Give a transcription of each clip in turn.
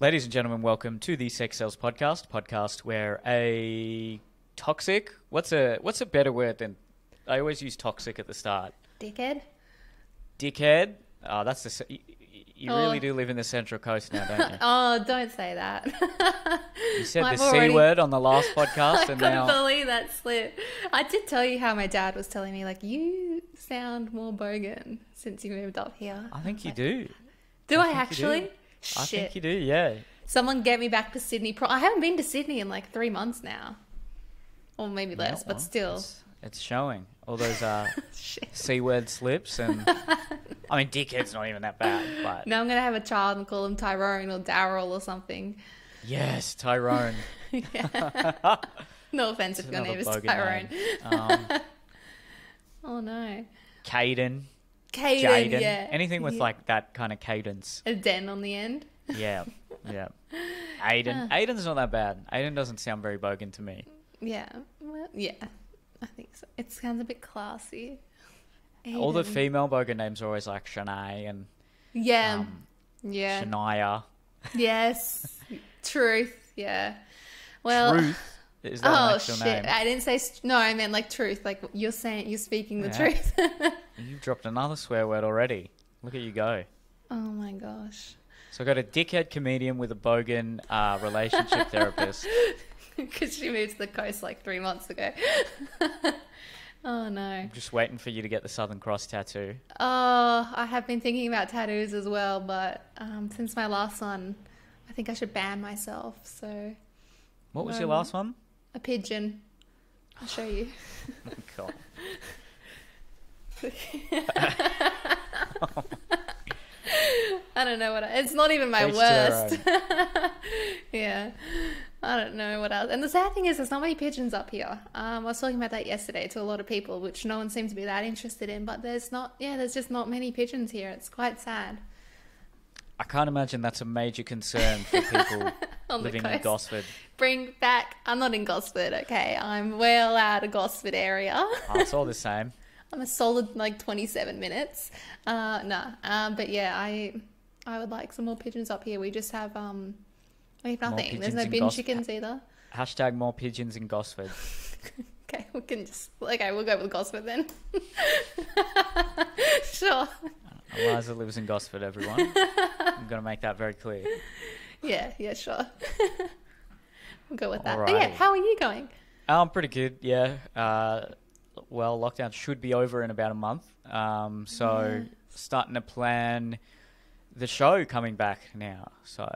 Ladies and gentlemen, welcome to the Sex Sales podcast where a toxic, what's a better word than, I always use toxic at the start. Dickhead? Oh, that's you really do live in the Central Coast now, don't you? Oh, don't say that. You said the C word on the last podcast and now... I couldn't believe that slip. I did tell you how my dad was telling me, like, you sound more bogan since you moved up here. I think you do. Do I actually? Shit. I think you do, yeah. Someone get me back to Sydney. I haven't been to Sydney in like 3 months now. Or maybe less, but still. It's showing. All those C word slips and... I mean, dickhead's not even that bad, but... Now I'm going to have a child and call him Tyrone or Daryl or something. Yes, Tyrone. No offense if your name is Tyrone. Oh, no. Caden, yeah. anything with like that kind of cadence. A den on the end. Yeah. Aiden's not that bad. Aiden doesn't sound very bogan to me. Yeah, well, yeah, I think so. It sounds a bit classy. Aiden. All the female bogan names are always like Shanae and Shania. Yes, Truth. Yeah. Well. Truth. Is that an actual name? I didn't say no. I meant like truth. Like you're speaking the truth. You've dropped another swear word already. Look at you go. Oh my gosh. So I got a dickhead comedian with a bogan relationship therapist. Because she moved to the coast like 3 months ago. Oh no. I'm just waiting for you to get the Southern Cross tattoo. Oh, I have been thinking about tattoos as well, but since my last one, I think I should ban myself. So. What was your last one? A pigeon. I'll show you. God. I don't know it's not even my worst. Yeah. I don't know what else. And the sad thing is there's not many pigeons up here. I was talking about that yesterday to a lot of people, which no one seems to be that interested in, but there's just not many pigeons here. It's quite sad. I can't imagine that's a major concern for people living in Gosford. Bring back... I'm not in Gosford, okay? I'm well out of Gosford area. Oh, it's all the same. I'm a solid, 27 minutes. But yeah, I would like some more pigeons up here. We just have... we have nothing. There's no bin chickens either. Hashtag more pigeons in Gosford. Okay, we can just... Okay, we'll go with Gosford then. Sure. Eliza lives in Gosford, everyone. I'm going to make that very clear. Yeah, sure. We'll go with that. Alrighty. But yeah, how are you going? I'm pretty good, yeah. Well, lockdown should be over in about a month. Starting to plan the show coming back now. So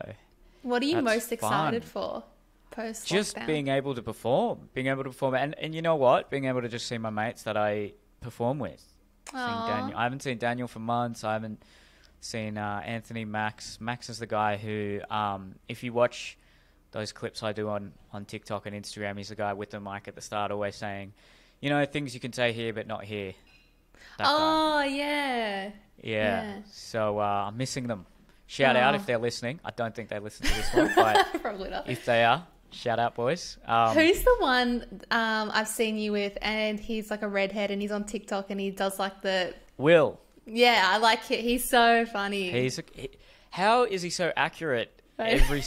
what are you most excited for post-lockdown? Just being able to perform. And you know what? Being able to just see my mates that I perform with. I haven't seen Daniel for months. I haven't seen Anthony. Max is the guy who, if you watch those clips I do on TikTok and Instagram, he's the guy with the mic at the start always saying, things you can say here but not here. That guy. Yeah. So I'm missing them. Shout out if they're listening. I don't think they listen to this one, but probably not. If they are, shout out, boys. Who's the one I've seen you with, and he's like a redhead, and he's on TikTok, and he does like the... Will. Yeah, I like it. He's so funny. How is he so accurate? Every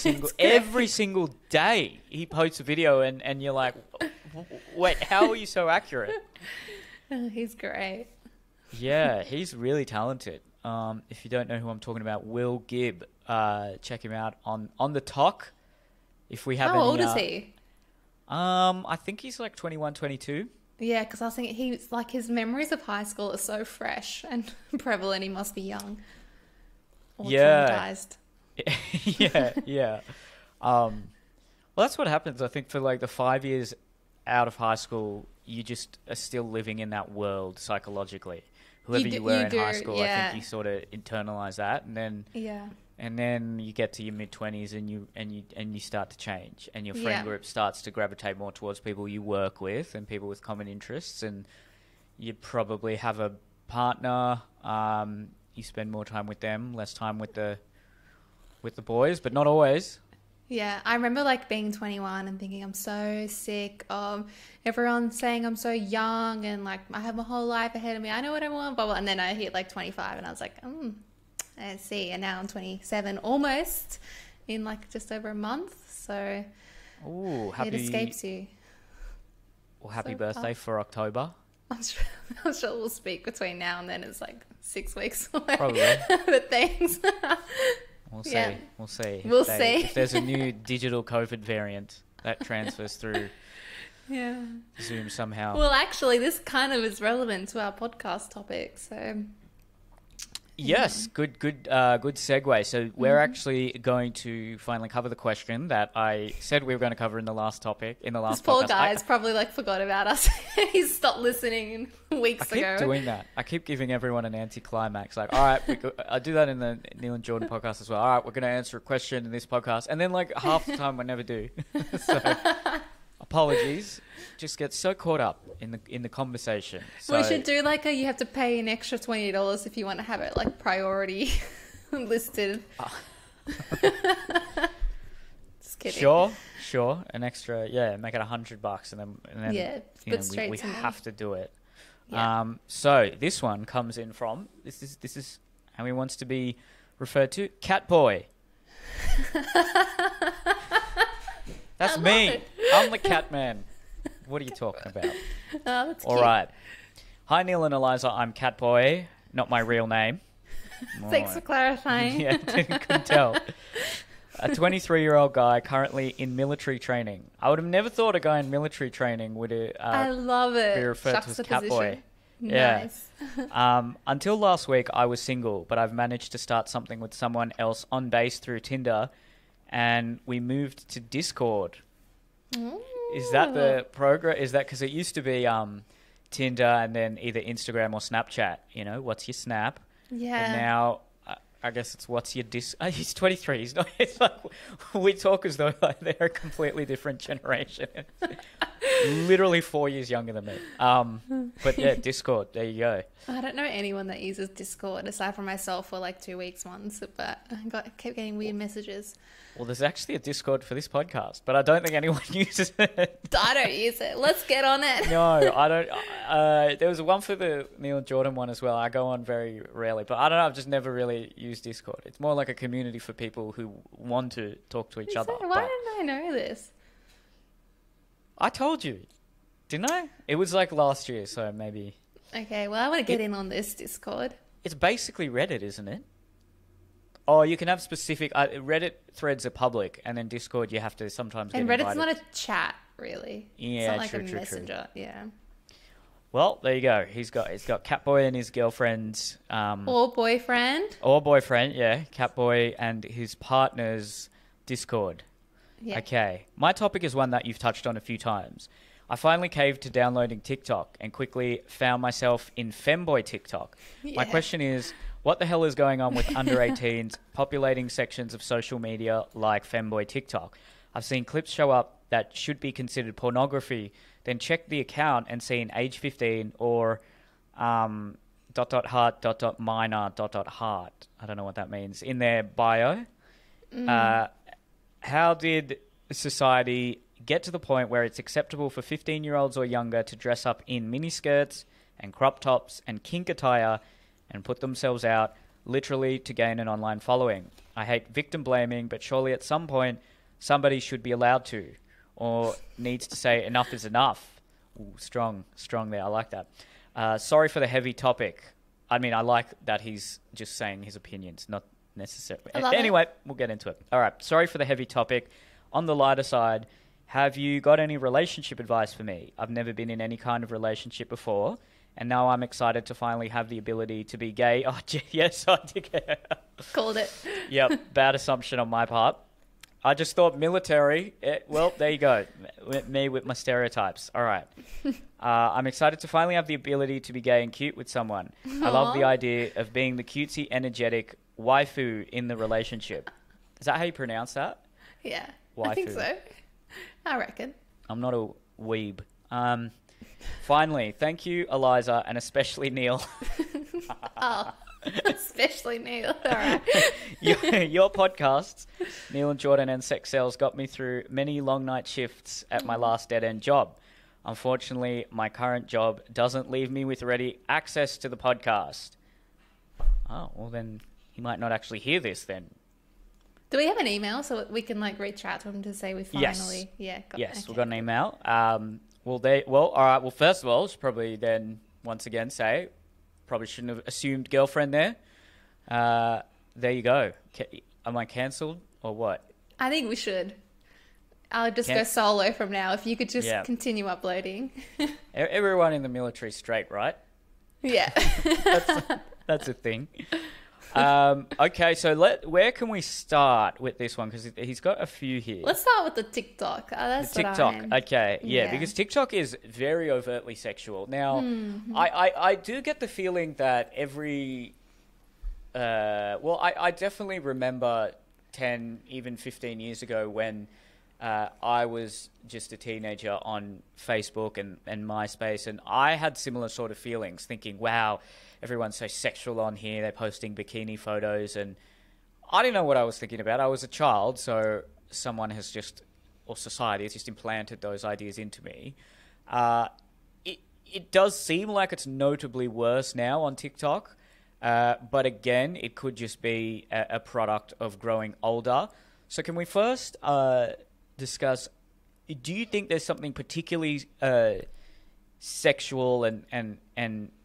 single day he posts a video, and you're like, wait, how are you so accurate? He's great. Yeah, he's really talented. If you don't know who I'm talking about, Will Gibb, check him out on the Tok. If we have How old is he? I think he's like 21, 22. Yeah, because I was thinking his memories of high school are so fresh and prevalent. He must be young or traumatized. Yeah. Well, that's what happens. I think for like the 5 years out of high school, you just are still living in that world psychologically. Whoever you were in high school, I think you sort of internalize that, and then you get to your mid-20s and you start to change, and your friend group starts to gravitate more towards people you work with and people with common interests, and you probably have a partner. You spend more time with them, less time with the boys, but not always. Yeah, I remember like being 21 and thinking I'm so sick of everyone saying I'm so young and like I have my whole life ahead of me. I know what I want, blah, blah. And then I hit like 25 and I was like, I see. And now I'm 27 almost. in like just over a month. So Ooh, it escapes you. Well, happy So birthday for October. I'm sure we'll speak between now and then. It's like 6 weeks away. Probably. But thanks. We'll see. Yeah. We'll see. We'll see. If there's a new digital COVID variant that transfers through Yeah. Zoom somehow. Well, actually, this kind of is relevant to our podcast topic. So Yes, good segue. So we're actually going to finally cover the question that I said we were going to cover in the last topic, in the last this poor podcast. guy's probably like forgot about us. He's stopped listening weeks ago. I keep doing that. I keep giving everyone an anticlimax. Like, all right, I do that in the Neil and Jordan podcast as well. All right, we're going to answer a question in this podcast. And then like half the time we never do. So apologies. Just get so caught up in the conversation. So, we should do like you have to pay an extra $20 if you want to have it like priority listed. Just kidding. Sure. An extra, make it $100 and then Yeah, but straight we to me. have to do it. Yeah. So this one comes in from this is how he wants to be referred to, Catboy. That's me. it. I'm the cat man. What are you talking about? Oh, that's All cute. right. Hi, Neil and Eliza. I'm Catboy, not my real name. Thanks for clarifying. Yeah, couldn't tell. A 23-year-old guy currently in military training. I would have never thought a guy in military training would I love it. be referred to as Catboy. Nice. Yeah. Until last week, I was single, but I've managed to start something with someone else on base through Tinder, and we moved to Discord. Ooh. Is that the progress? Is that because it used to be Tinder and then either Instagram or Snapchat? You know, what's your Snap? Yeah. And now I guess it's what's your he's 23. He's not. It's like we talk as though like they're a completely different generation. Literally 4 years younger than me. But yeah, Discord. There you go. I don't know anyone that uses Discord aside from myself for like 2 weeks once, but I kept getting weird messages. Well, there's actually a Discord for this podcast, but I don't think anyone uses it. I don't use it. Let's get on it. No, I don't. There was one for the Neil and Jordan one as well. I go on very rarely, but I don't know. I've just never really used Discord. It's more like a community for people who want to talk to each other. Why didn't I know this? I told you, didn't I? It was like last year, so maybe. Okay, well, I want to get in on this Discord. It's basically Reddit, isn't it? Oh, you can have specific... Reddit threads are public, and then Discord you have to sometimes get invited. And Reddit's not a chat, really. Yeah, it's not like true, a true. messenger. Yeah. Well, there you go. He's got Catboy and his girlfriend's... Or boyfriend. Or boyfriend, yeah. Catboy and his partner's Discord. Yeah. Okay. My topic is one that you've touched on a few times. I finally caved to downloading TikTok and quickly found myself in femboy TikTok. Yeah. My question is, what the hell is going on with under 18s populating sections of social media like femboy TikTok? I've seen clips show up that should be considered pornography, then check the account and see an age 15 or heart minor heart. I don't know what that means. In their bio. How did society get to the point where it's acceptable for 15-year-olds or younger to dress up in miniskirts and crop tops and kink attire and put themselves out literally to gain an online following? I hate victim blaming, but surely at some point somebody should be allowed to or needs to say enough is enough. Ooh, strong there. I like that. Sorry for the heavy topic. I mean, I like that he's just saying his opinions, not necessarily. Anyway, we'll get into it. All right. Sorry for the heavy topic. On the lighter side, have you got any relationship advice for me? I've never been in any kind of relationship before, and now I'm excited to finally have the ability to be gay. Oh, yes, I did. Called it. Yep, bad assumption on my part. I just thought military. Well, there you go. Me with my stereotypes. All right. I'm excited to finally have the ability to be gay and cute with someone. I love the idea of being the cutesy, energetic waifu in the relationship. Is that how you pronounce that? Yeah. Waifu. I think so. I reckon. I'm not a weeb. Finally, thank you, Eliza, and especially Neil. Oh, especially Neil. All right. Your podcasts, Neil and Jordan and Sex Cells, got me through many long night shifts at my last dead-end job. Unfortunately, my current job doesn't leave me with ready access to the podcast. Oh, well then, he might not actually hear this then. Do we have an email so we can like reach out to him to say we finally? Yes. Yeah. Yes, okay. we've got an email. All right. Well, first of all, should probably then once again say, probably shouldn't have assumed girlfriend there. There you go. Am I cancelled or what? I think we should. I'll just go solo from now. If you could just continue uploading. Everyone in the military straight, right? Yeah. That's a thing. Okay, so where can we start with this one? Because he's got a few here. Let's start with the TikTok. That's the TikTok. Okay, yeah, because TikTok is very overtly sexual. Now, I do get the feeling that I definitely remember 10, even 15 years ago when I was just a teenager on Facebook and MySpace, and I had similar sort of feelings, thinking, wow, everyone's so sexual on here, they're posting bikini photos, and I didn't know what I was thinking about. I was a child, so someone has just, or society has just implanted those ideas into me. It does seem like it's notably worse now on TikTok, but again, it could just be a product of growing older. So can we first discuss, do you think there's something particularly sexual and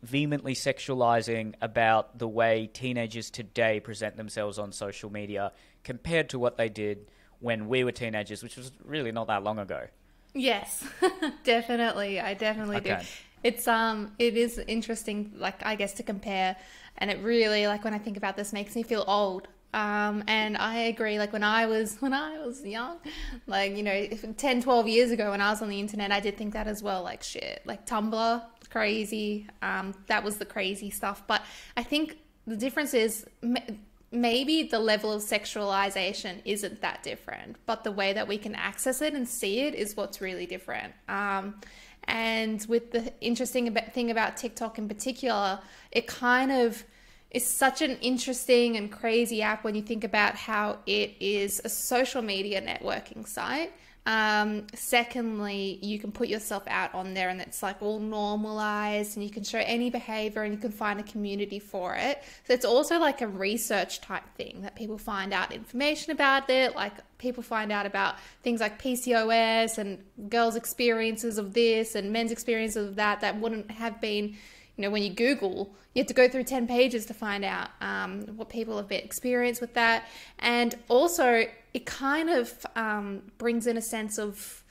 vehemently sexualizing about the way teenagers today present themselves on social media compared to what they did when we were teenagers, which was really not that long ago? Yes, definitely. I definitely do. It is interesting, like, I guess, to compare, and it really, like, when I think about this, makes me feel old. And I agree, like when I was young, like, you know, 10, 12 years ago when I was on the internet, I did think that as well, like shit, like Tumblr, crazy. That was the crazy stuff. But I think the difference is maybe the level of sexualization isn't that different, but the way that we can access it and see it is what's really different. And with the interesting thing about TikTok in particular, it kind of is such an interesting and crazy app when you think about how it is a social media networking site. Secondly, you can put yourself out on there and it's like all normalized and you can show any behavior and you can find a community for it. So it's also like a research type thing that people find out information about it. Like people find out about things like PCOS and girls' experiences of this and men's experiences of that wouldn't have been, you know, when you Google, you have to go through 10 pages to find out what people have experienced with that. And also, it kind of brings in a sense of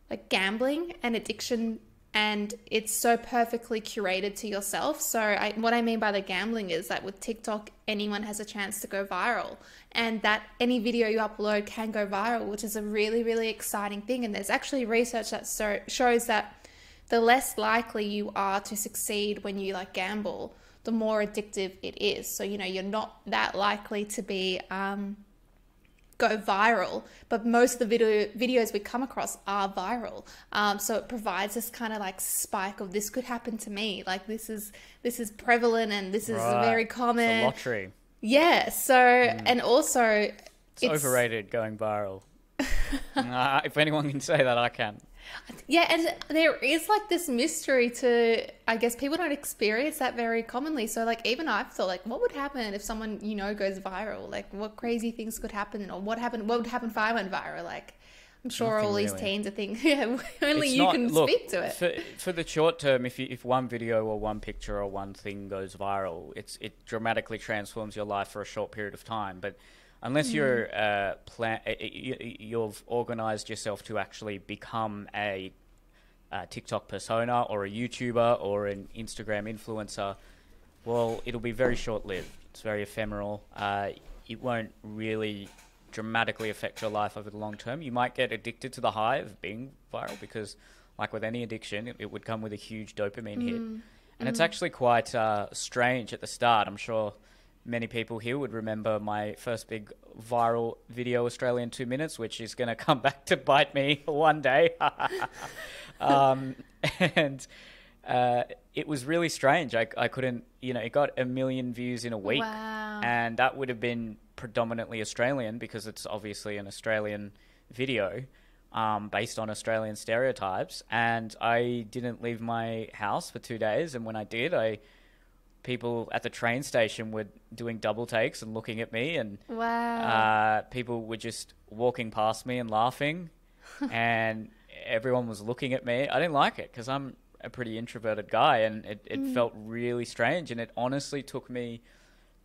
like gambling and addiction, and it's so perfectly curated to yourself. So what I mean by the gambling is that with TikTok, anyone has a chance to go viral, and that any video you upload can go viral, which is a really, really exciting thing. And there's actually research that shows that the less likely you are to succeed when you like gamble, the more addictive it is. So, you know, you're not that likely to be go viral, but most of the videos we come across are viral. So it provides this kind of like spike of this could happen to me. Like this is prevalent and this is very common. It's a lottery. Yeah. So and also it's overrated going viral. If anyone can say that, I can. Yeah, and there is like this mystery to, I guess people don't experience that very commonly. So like even I've thought like, what would happen if someone, you know, goes viral? Like what crazy things could happen, or what would happen if I went viral? Like I'm sure Nothing all these really. teens are thinking, yeah, only you can speak to it. For the short term, if one video or one picture or one thing goes viral, it dramatically transforms your life for a short period of time. But unless you've organized yourself to actually become a TikTok persona or a YouTuber or an Instagram influencer, well, it'll be very short-lived. It's very ephemeral. It won't really dramatically affect your life over the long term. You might get addicted to the high of being viral because, like with any addiction, it would come with a huge dopamine hit. And it's actually quite strange at the start. I'm sure many people here would remember my first big viral video, Australian 2 minutes, which is going to come back to bite me one day. And it was really strange. I couldn't, you know, it got 1 million views in a week. Wow. And that would have been predominantly Australian because it's obviously an Australian video based on Australian stereotypes. And I didn't leave my house for 2 days. And when I did, I people at the train station were doing double takes and looking at me, and wow, people were just walking past me and laughing, and everyone was looking at me. I didn't like it because I'm a pretty introverted guy, and it felt really strange, and it honestly took me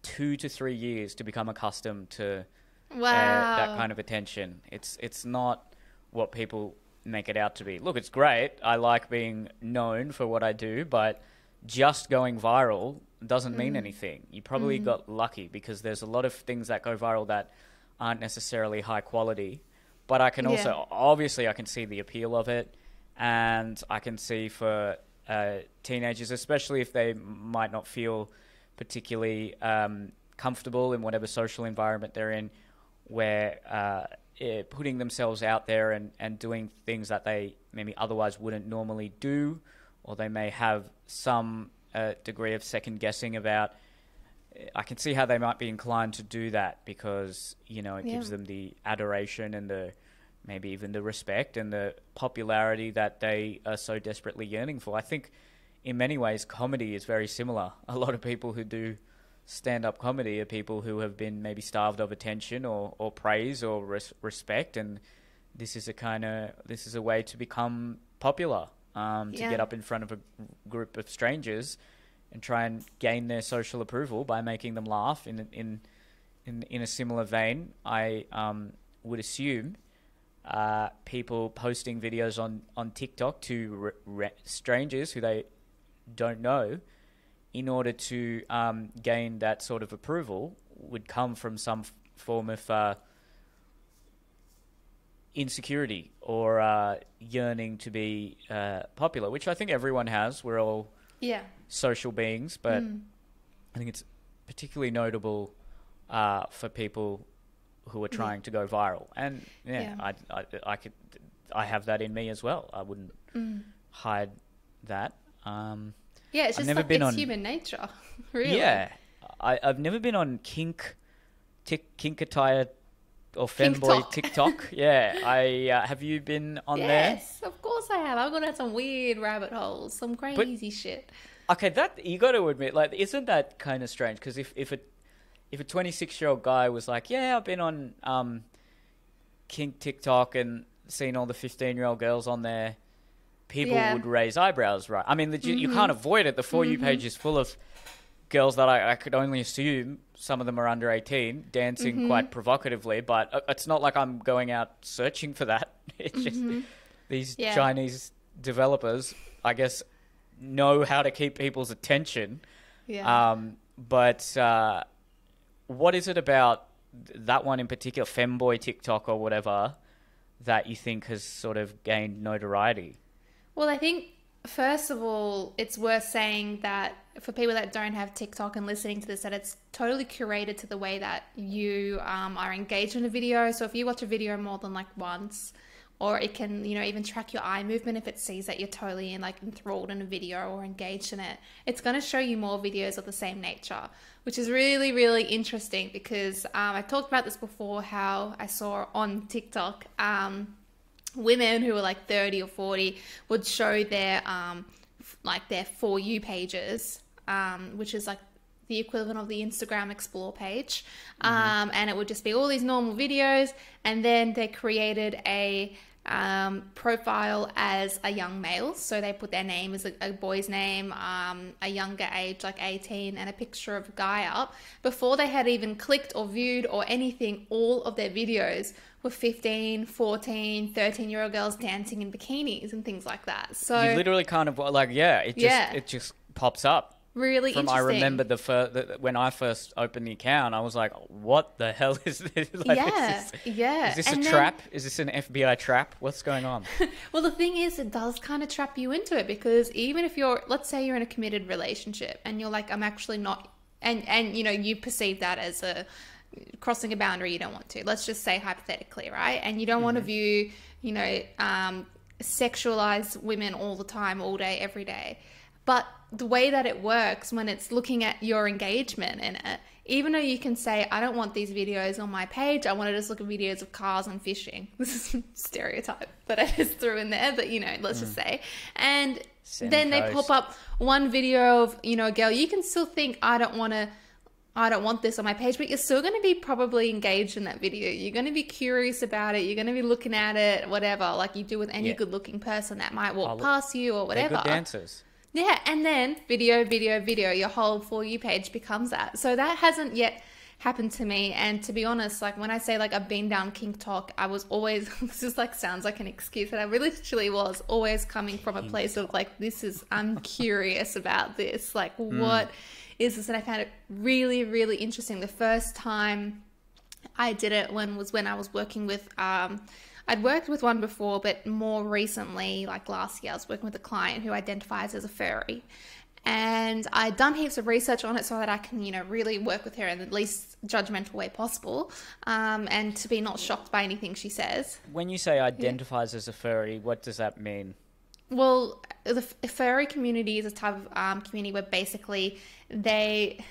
2 to 3 years to become accustomed to that kind of attention. It's not what people make it out to be. Look, it's great. I like being known for what I do, but just going viral doesn't mean anything. You probably got lucky, because there's a lot of things that go viral that aren't necessarily high quality. But I can also, obviously, I can see the appeal of it, and I can see for teenagers, especially if they might not feel particularly comfortable in whatever social environment they're in, where putting themselves out there and doing things that they maybe otherwise wouldn't normally do, or they may have some degree of second guessing about. I can see how they might be inclined to do that, because, you know, it gives them the adoration and the maybe even the respect and the popularity that they are so desperately yearning for. I think in many ways comedy is very similar. A lot of people who do stand-up comedy are people who have been maybe starved of attention or praise or respect, and this is a way to become popular, to get up in front of a group of strangers and try and gain their social approval by making them laugh. In a similar vein, I would assume people posting videos on TikTok to strangers who they don't know in order to gain that sort of approval would come from some form of insecurity or yearning to be popular, which I think everyone has. We're all social beings, but I think it's particularly notable for people who are trying to go viral. And I have that in me as well. I wouldn't hide that. It's just it's human nature, really. Yeah, I've never been on Kinkataya or Femboy TikTok. Have you been on there? Yes, of course I have. I've gone down some weird rabbit holes, some crazy shit. Okay, that you got to admit, like, isn't that kind of strange? Because if a 26-year-old guy was like, I've been on kink TikTok and seen all the 15-year-old girls on there, people would raise eyebrows, right? I mean, you can't avoid it. The For You page is full of girls that I could only assume some of them are under 18, dancing quite provocatively, but it's not like I'm going out searching for that. It's just these Chinese developers, I guess, know how to keep people's attention. But what is it about that one in particular, Femboy TikTok or whatever, that you think has sort of gained notoriety? Well, I think, first of all, it's worth saying that for people that don't have TikTok and listening to this, that it's totally curated to the way that you are engaged in a video. So if you watch a video more than like once, or it can, even track your eye movement if it sees that you're totally enthralled in a video or engaged in it, it's going to show you more videos of the same nature, which is really, really interesting, because I talked about this before, how I saw on TikTok women who were like 30 or 40 would show their their For You pages, which is like the equivalent of the Instagram Explore page, and it would just be all these normal videos, and then they created a profile as a young male, so they put their name as a boy's name, a younger age, like 18, and a picture of a guy up. Before they had even clicked or viewed or anything, all of their videos were 15, 14, 13-year-old girls dancing in bikinis and things like that. So you literally kind of it just pops up. Really interesting. I remember when I first opened the account, I was like, what the hell is this? Is this a trap? Is this an FBI trap? What's going on? Well, the thing is, it does kind of trap you into it, because even if let's say you're in a committed relationship and you're like, I'm actually not, and you perceive that as crossing a boundary you don't want to. Let's just say hypothetically, right? And you don't want to view, sexualize women all the time, all day, every day. But the way that it works when it's looking at your engagement in it even though you can say, I don't want these videos on my page, I want to just look at videos of cars and fishing. This is a stereotype that I just threw in there, but, you know, let's just say. And then they pop up one video of, you know, a girl. You can still think, I don't want this on my page, but you're still going to be probably engaged in that video. You're going to be curious about it. You're going to be looking at it, whatever, like you do with any good-looking person that might walk past you or whatever. They're good dancers. Yeah, and then video, your whole For You page becomes that. So that hasn't yet happened to me. And to be honest, like when I say like I've been down King Talk, I was always, this is like sounds like an excuse, but I really literally was always coming from a place of like, I'm curious about this. Like what is this? And I found it really, really interesting. The first time I did it was when I was working with, I'd worked with one before, but more recently, like last year, I was working with a client who identifies as a furry. And I'd done heaps of research on it so that I can, you know, really work with her in the least judgmental way possible, and to be not shocked by anything she says. When you say identifies as a furry, what does that mean? Well, the furry community is a type of community where basically they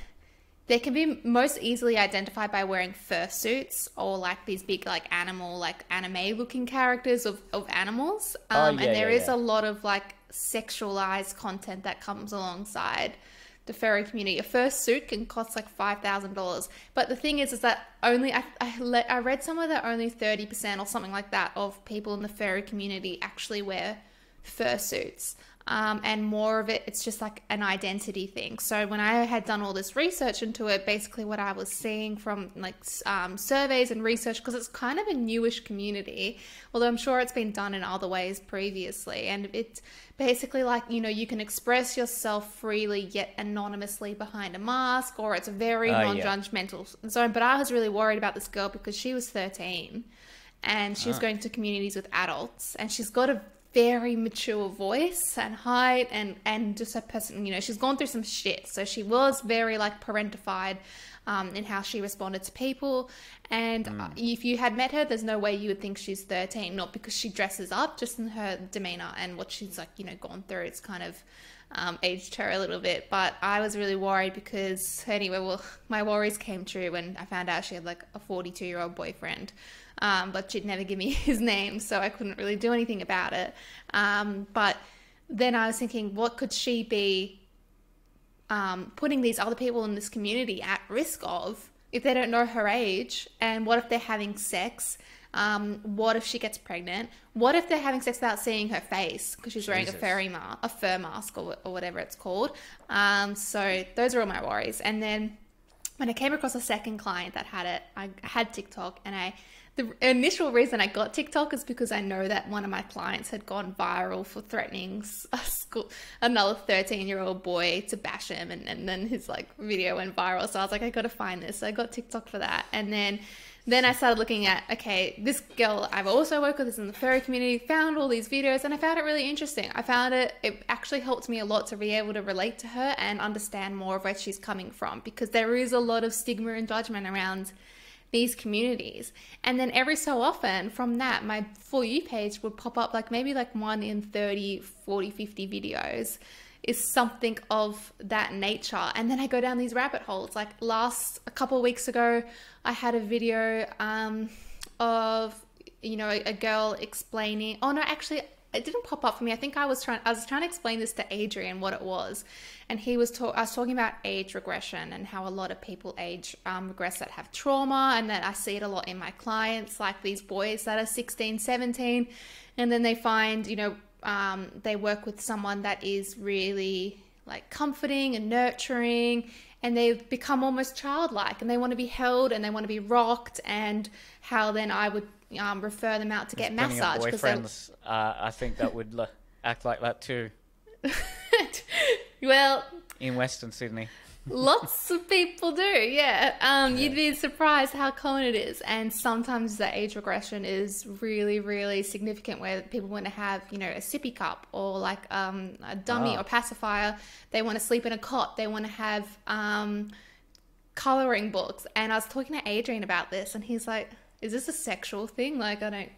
can be most easily identified by wearing fursuits or like these big like animal, like anime looking characters of animals. And there is a lot of like sexualized content that comes alongside the furry community. A fursuit can cost like $5,000. But the thing is that only, I read somewhere that only 30% or something like that of people in the furry community actually wear fursuits. And more of it's just like an identity thing. So when I had done all this research into it, basically what I was seeing from like surveys and research, because it's kind of a newish community, although I'm sure it's been done in other ways previously. And it's basically like, you know, you can express yourself freely yet anonymously behind a mask, or it's a very non-judgmental zone. But I was really worried about this girl because she was 13 and she's going to communities with adults, and she's got a very mature voice and height and just a person, you know, she's gone through some shit. So she was very like parentified in how she responded to people. And if you had met her, there's no way you would think she's 13, not because she dresses up, just in her demeanor and what she's like, you know, gone through. It's kind of aged her a little bit. But I was really worried because anyway, well, my worries came true when I found out she had like a 42-year-old boyfriend. But she'd never give me his name, so I couldn't really do anything about it. But then I was thinking, what could she be putting these other people in this community at risk of if they don't know her age? And what if they're having sex? What if she gets pregnant? What if they're having sex without seeing her face because she's wearing a fur mask or whatever it's called? So those are all my worries. And then when I came across a second client that had it, I had TikTok, and the initial reason I got TikTok is because I know that one of my clients had gone viral for threatening another 13-year-old boy to bash him, and then his like video went viral. So I was like, I got to find this. So I got TikTok for that. And then I started looking at, okay, this girl I've also worked with is in the furry community, found all these videos, and I found it really interesting. I found it actually helped me a lot to be able to relate to her and understand more of where she's coming from, because there is a lot of stigma and judgment around these communities. And then every so often from that, my For You page would pop up like maybe like 1 in 30, 40, 50 videos is something of that nature. And then I go down these rabbit holes. Like a couple of weeks ago, I had a video of, you know, a girl explaining, oh no, actually it didn't pop up for me. I think I was trying to explain this to Adrian what it was. And I was talking about age regression and how a lot of people regress that have trauma, and that I see it a lot in my clients, like these boys that are 16, 17, and then they find, you know, they work with someone that is really like comforting and nurturing, and they become almost childlike, and they want to be held and they want to be rocked, and how then I would refer them out to get massage. Boyfriends, I think that would act like that too. Well, in Western Sydney. Lots of people do, yeah. You'd be surprised how common it is. And sometimes the age regression is really, really significant, where people want to have, you know, a sippy cup or like a dummy or pacifier. They want to sleep in a cot. They want to have coloring books. And I was talking to Adrian about this, and he's like, is this a sexual thing? Like, I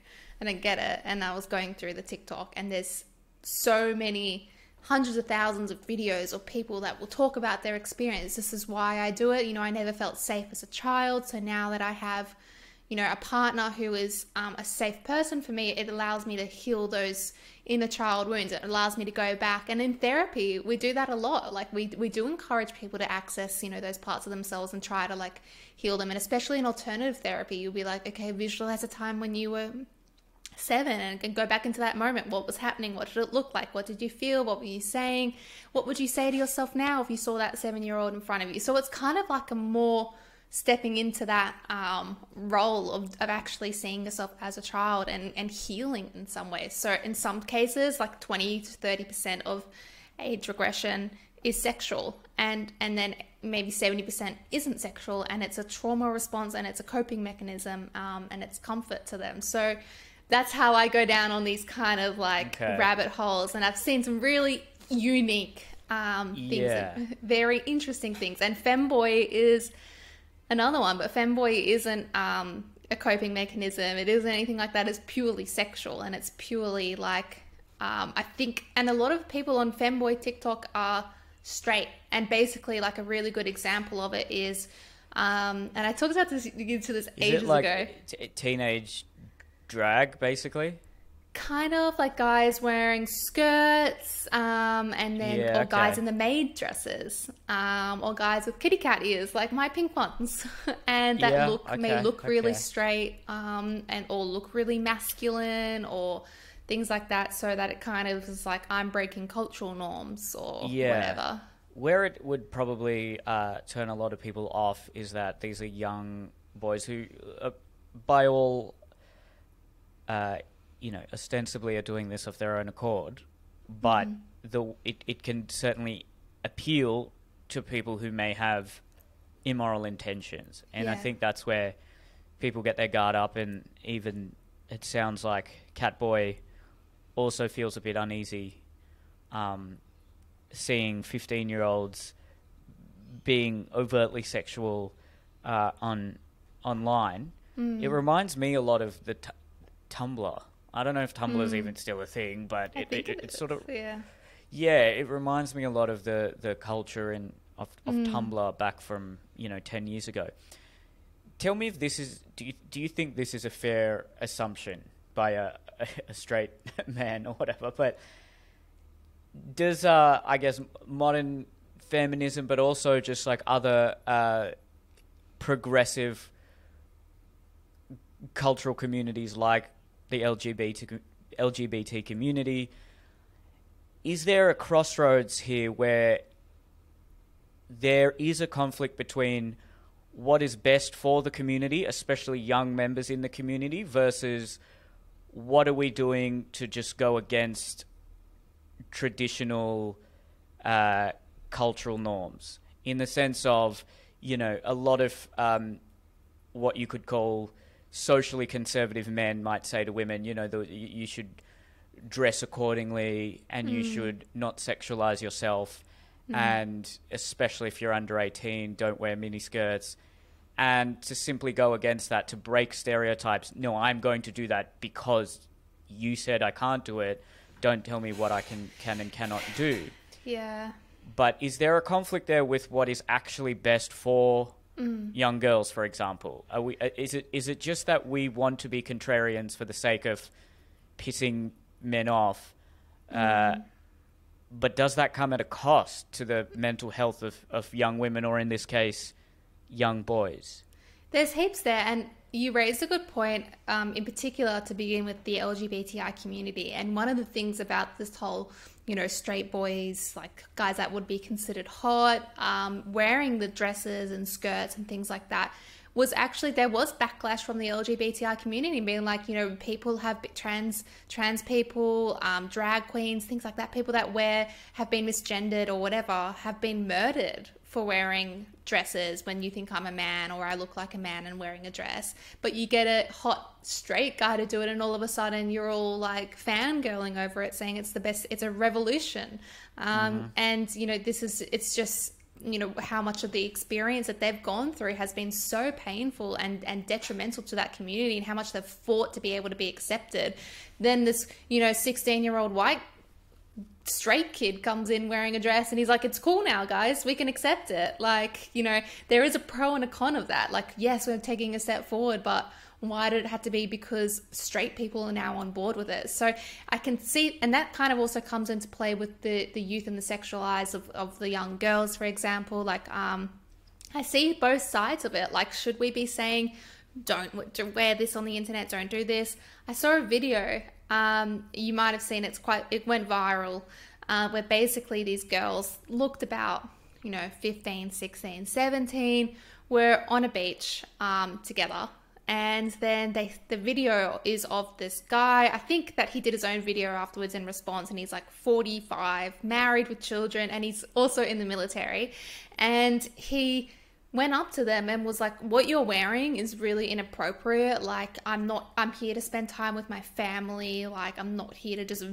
don't get it. And I was going through the TikTok, and there's so many hundreds of thousands of videos of people that will talk about their experience. This is why I do it. You know, I never felt safe as a child. So now that I have, you know, a partner who is a safe person for me, it allows me to heal those inner child wounds. It allows me to go back. And in therapy, we do that a lot. Like we do encourage people to access, you know, those parts of themselves and try to like heal them. And especially in alternative therapy, you'll be like, okay, visualize a time when you were 7 and go back into that moment. What was happening? What did it look like? What did you feel? What were you saying? What would you say to yourself now if you saw that 7-year-old in front of you? So it's kind of like a more stepping into that role of actually seeing yourself as a child and healing in some ways. So in some cases, like 20 to 30% of age regression is sexual, and then maybe 70% isn't sexual, and it's a trauma response and it's a coping mechanism, and it's comfort to them. So that's how I go down on these kind of like rabbit holes, and I've seen some really unique things, very interesting things. And femboy is another one, but femboy isn't a coping mechanism. It isn't anything like that. It's purely sexual, and it's purely like I think, and a lot of people on femboy TikTok are straight, and basically like a really good example of it is, and I talked about this ages ago. Teenage drag, basically? Kind of like guys wearing skirts, and then or guys in the maid dresses, or guys with kitty cat ears like my pink ones, and that may look really straight, and or look really masculine or things like that, so that it kind of is like I'm breaking cultural norms or whatever. Where it would probably turn a lot of people off is that these are young boys who, by all ostensibly are doing this of their own accord, but it can certainly appeal to people who may have immoral intentions. And I think that's where people get their guard up, and even it sounds like Catboy also feels a bit uneasy seeing 15-year-olds being overtly sexual online. It reminds me a lot of the Tumblr. I don't know if Tumblr is even still a thing, but it's sort of it reminds me a lot of the culture of Tumblr back from 10 years ago. Tell me if this is do you think this is a fair assumption by a straight man or whatever, but does I guess modern feminism, but also just like other progressive cultural communities like the LGBT community, is there a crossroads here where there is a conflict between what is best for the community, especially young members in the community, versus what are we doing to just go against traditional cultural norms, in the sense of, a lot of what you could call socially conservative men might say to women, you should dress accordingly and you should not sexualize yourself, and especially if you're under 18, don't wear miniskirts. And to simply go against that, to break stereotypes, no, I'm going to do that because you said I can't do it. Don't tell me what I can and cannot do. Yeah. But is there a conflict there with what is actually best for young girls, for example? Is it just that we want to be contrarians for the sake of pissing men off? But does that come at a cost to the mental health of young women, or in this case, young boys? There's heaps there, and you raised a good point, in particular to begin with the LGBTI community. And one of the things about this whole, straight boys, like guys that would be considered hot, wearing the dresses and skirts and things like that, was actually, there was backlash from the LGBTI community being like, people have trans people, drag queens, things like that, people that have been misgendered or whatever, have been murdered for wearing dresses when you think I'm a man or I look like a man and wearing a dress. But you get a hot straight guy to do it, and all of a sudden you're all like fangirling over it, saying it's the best, it's a revolution. And it's just how much of the experience that they've gone through has been so painful and detrimental to that community, and how much they've fought to be able to be accepted. Then this 16-year-old white straight kid comes in wearing a dress and he's like, it's cool now, guys, we can accept it. Like, you know, there is a pro and a con of that. Like, yes, we're taking a step forward, but why did it have to be because straight people are now on board with it? So I can see, and that kind of also comes into play with the youth and the sexual eyes of the young girls, for example. Like, I see both sides of it. Like, should we be saying, don't wear this on the internet, don't do this? I saw a video, you might have seen, it went viral, where basically these girls looked about, you know, 15, 16, 17, were on a beach together. And then the video is of this guy. I think that he did his own video afterwards in response, and he's like 45, married with children, and he's also in the military. And he went up to them and was like, what you're wearing is really inappropriate. Like, I'm here to spend time with my family. Like, I'm not here to just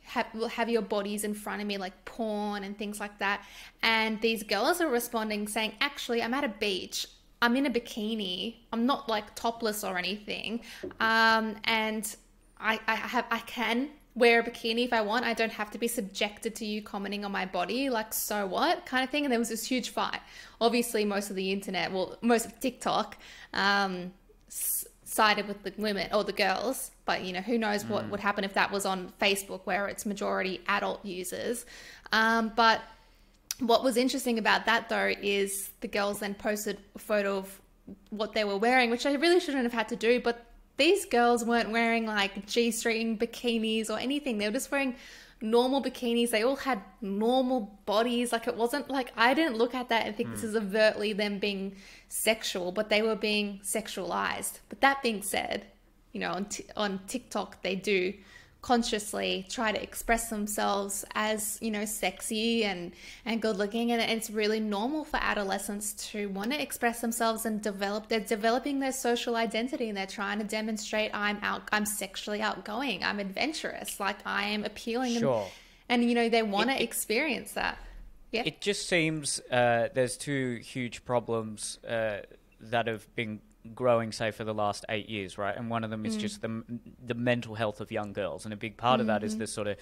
have your bodies in front of me like porn and things like that. And these girls are responding saying, actually, I'm at a beach. I'm in a bikini. I'm not like topless or anything. And I can wear a bikini if I want. I don't have to be subjected to you commenting on my body. Like, so what kind of thing? And there was this huge fight. Obviously, most of the internet, well, most of TikTok, sided with the women or the girls. But, you know, who knows what would happen if that was on Facebook, where it's majority adult users. But what was interesting about that, though, is the girls then posted a photo of what they were wearing, which I really shouldn't have had to do. But these girls weren't wearing like G-string bikinis or anything. They were just wearing normal bikinis. They all had normal bodies. Like, it wasn't like, I didn't look at that and think this is overtly them being sexual, but they were being sexualized. But that being said, you know, on TikTok, they do consciously try to express themselves as, you know, sexy and good looking, and it's really normal for adolescents to want to express themselves and they're developing their social identity, and they're trying to demonstrate, I'm sexually outgoing, I'm adventurous, like I am appealing. Sure. And you know, they want to experience that. Yeah. It just seems there's two huge problems that have been growing, say, for the last 8 years, right? And one of them is just the mental health of young girls, and a big part of that is the sort of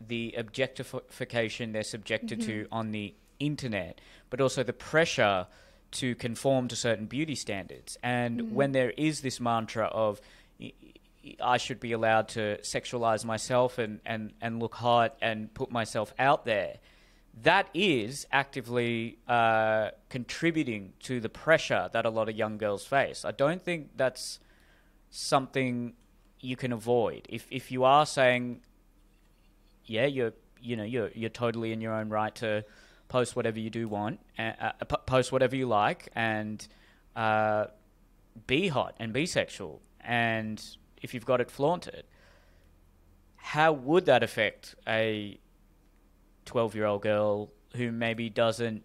the objectification they're subjected to on the internet, but also the pressure to conform to certain beauty standards. And when there is this mantra of I should be allowed to sexualize myself and look hot and put myself out there, that is actively contributing to the pressure that a lot of young girls face. I don't think that's something you can avoid. If you are saying, yeah, you're totally in your own right to post whatever you do want, post whatever you like, and be hot and be sexual, and if you've got it, flaunt it. How would that affect a 12-year-old girl who maybe doesn't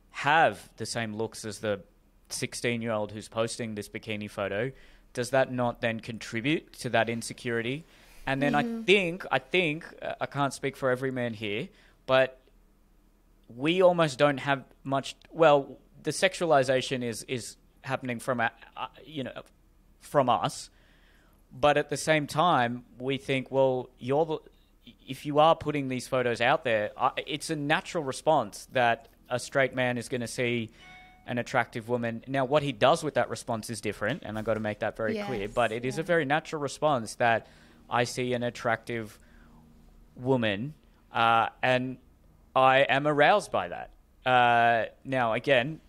have the same looks as the 16-year-old who's posting this bikini photo? Does that not then contribute to that insecurity? And then I think I can't speak for every man here, but we almost don't have much. Well, the sexualization is happening from from us, but at the same time we think, well, if you are putting these photos out there, it's a natural response that a straight man is going to see an attractive woman. Now, what he does with that response is different, and I've got to make that very clear, but it is a very natural response that I see an attractive woman and I am aroused by that. Now, again,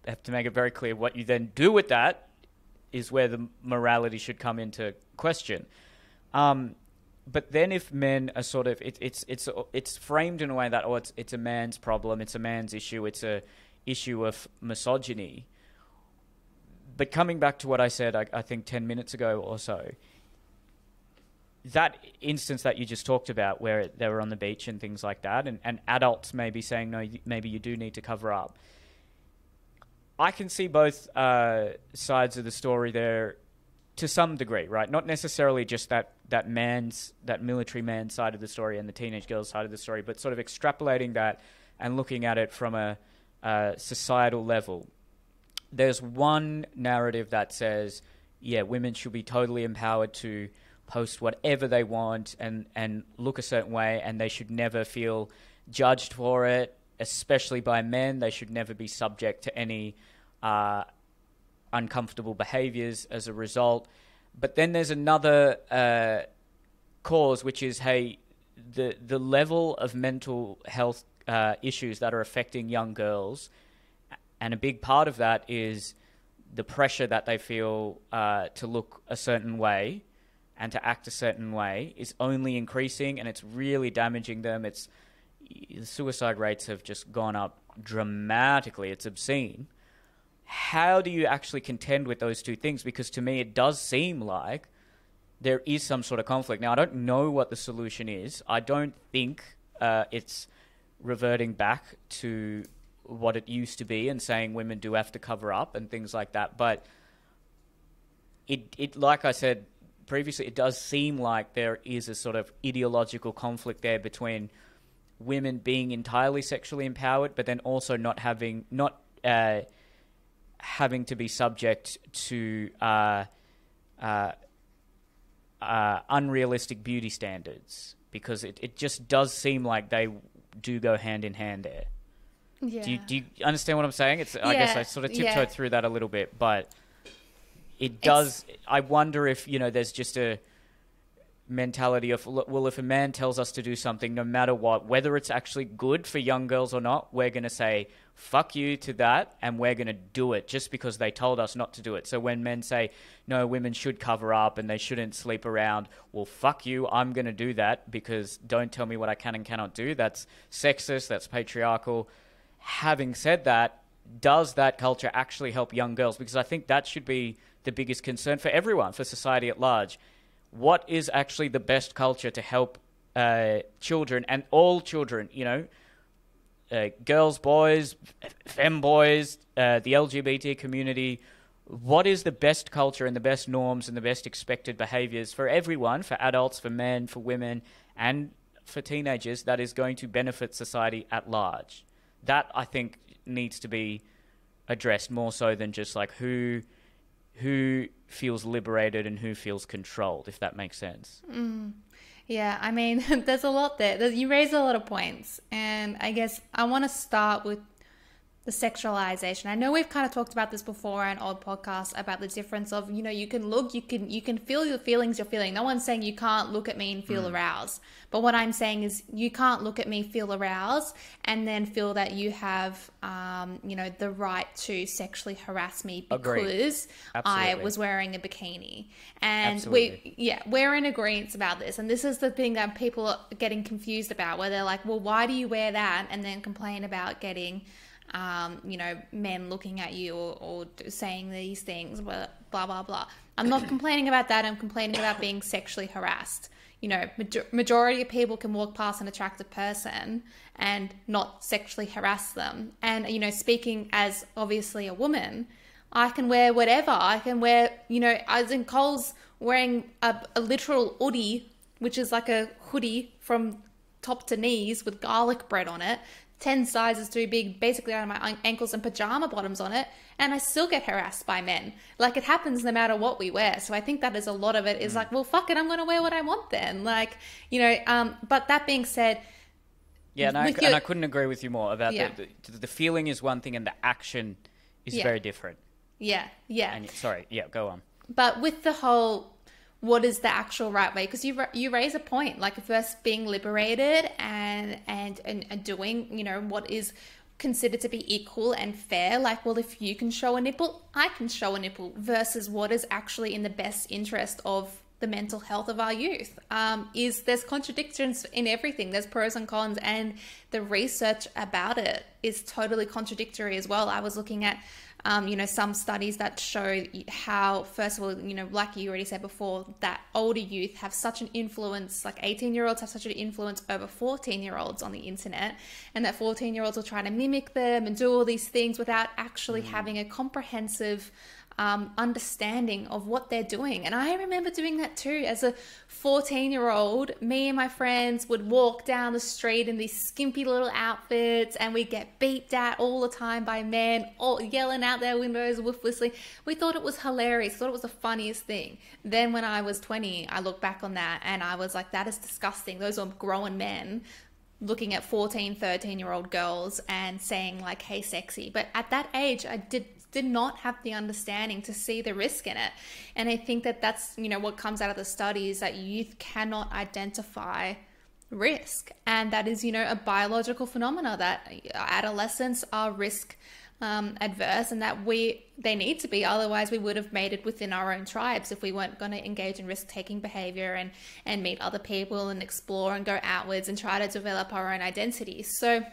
I have to make it very clear what you then do with that is where the morality should come into question. But then if men are sort of, it's framed in a way that, it's a man's problem, it's a man's issue, it's a issue of misogyny. But coming back to what I said, I think 10 minutes ago or so, that instance that you just talked about where they were on the beach and things like that, and adults maybe saying, no, maybe you do need to cover up. I can see both sides of the story there to some degree, right? Not necessarily just that military man side of the story and the teenage girl side of the story, but sort of extrapolating that and looking at it from a societal level. There's one narrative that says, yeah, women should be totally empowered to post whatever they want and look a certain way, and they should never feel judged for it, especially by men. They should never be subject to any uncomfortable behaviors as a result. But then there's another cause, which is, hey, the level of mental health issues that are affecting young girls, and a big part of that is the pressure that they feel to look a certain way and to act a certain way, is only increasing, and it's really damaging them. The suicide rates have just gone up dramatically. It's obscene. How do you actually contend with those two things? Because to me, it does seem like there is some sort of conflict. Now, I don't know what the solution is. I don't think it's reverting back to what it used to be and saying women do have to cover up and things like that. But it like I said previously, it does seem like there is a sort of ideological conflict there between women being entirely sexually empowered, but then also not having to be subject to unrealistic beauty standards, because it just does seem like they do go hand in hand there. Yeah. Do you understand what I'm saying? I guess I sort of tiptoed through that a little bit, but it does. I wonder if, there's just a mentality of, well, if a man tells us to do something, no matter what, whether it's actually good for young girls or not, we're going to say, fuck you to that, and we're going to do it just because they told us not to do it. So when men say, no, women should cover up and they shouldn't sleep around, well, fuck you, I'm going to do that, because don't tell me what I can and cannot do. That's sexist, that's patriarchal. Having said that, does that culture actually help young girls? Because I think that should be the biggest concern for everyone, for society at large. What is actually the best culture to help children, and all children, girls, boys, femboys, the LGBT community? What is the best culture and the best norms and the best expected behaviors for everyone, for adults, for men, for women, and for teenagers, that is going to benefit society at large? That, I think, needs to be addressed more so than just like who feels liberated and who feels controlled, if that makes sense. Yeah, I mean, there's a lot there. You raise a lot of points, and I guess I want to start with the sexualization. I know we've kind of talked about this before on old podcasts about the difference of, you can look, you can feel your feelings you're feeling. No one's saying you can't look at me and feel aroused. But what I'm saying is you can't look at me, feel aroused, and then feel that you have, the right to sexually harass me because I was wearing a bikini. And we're in agreement about this. And this is the thing that people are getting confused about, where they're like, well, why do you wear that? And then complain about getting men looking at you or saying these things, blah, blah, blah. I'm not complaining about that. I'm complaining about being sexually harassed. Majority of people can walk past an attractive person and not sexually harass them. And, speaking as obviously a woman, I can wear whatever. I can wear, as in Cole's wearing a literal hoodie, which is like a hoodie from top to knees with garlic bread on it, 10 sizes too big, basically on my ankles and pajama bottoms on it, and I still get harassed by men. Like, it happens no matter what we wear. So I think that is a lot of it is like, well, fuck it, I'm going to wear what I want then. Like, but that being said... Yeah, and I couldn't agree with you more about the feeling is one thing and the action is very different. Yeah. And go on. But with the whole... what is the actual right way? Because you raise a point, like first being liberated and doing, what is considered to be equal and fair. Like, well, if you can show a nipple, I can show a nipple, versus what is actually in the best interest of the mental health of our youth. There's contradictions in everything. There's pros and cons, and the research about it is totally contradictory as well. I was looking at some studies that show how, first of all, like you already said before, that older youth have such an influence, like 18-year-olds have such an influence over 14-year-olds on the internet, and that 14-year-olds will try to mimic them and do all these things without actually having a comprehensive understanding of what they're doing. And I remember doing that too. As a 14-year-old, me and my friends would walk down the street in these skimpy little outfits, and we'd get beeped at all the time by men, all yelling out their windows, woof whistling. We thought it was hilarious, thought it was the funniest thing. Then when I was 20, I look back on that and I was like, that is disgusting. Those are grown men looking at 14, 13-year-old girls and saying like, hey, sexy. But at that age, I did not have the understanding to see the risk in it. And I think that that's, what comes out of the studies, that youth cannot identify risk. And that is, a biological phenomena, that adolescents are risk adverse, and that they need to be, otherwise we would have made it within our own tribes if we weren't going to engage in risk-taking behavior and meet other people and explore and go outwards and try to develop our own identities. So,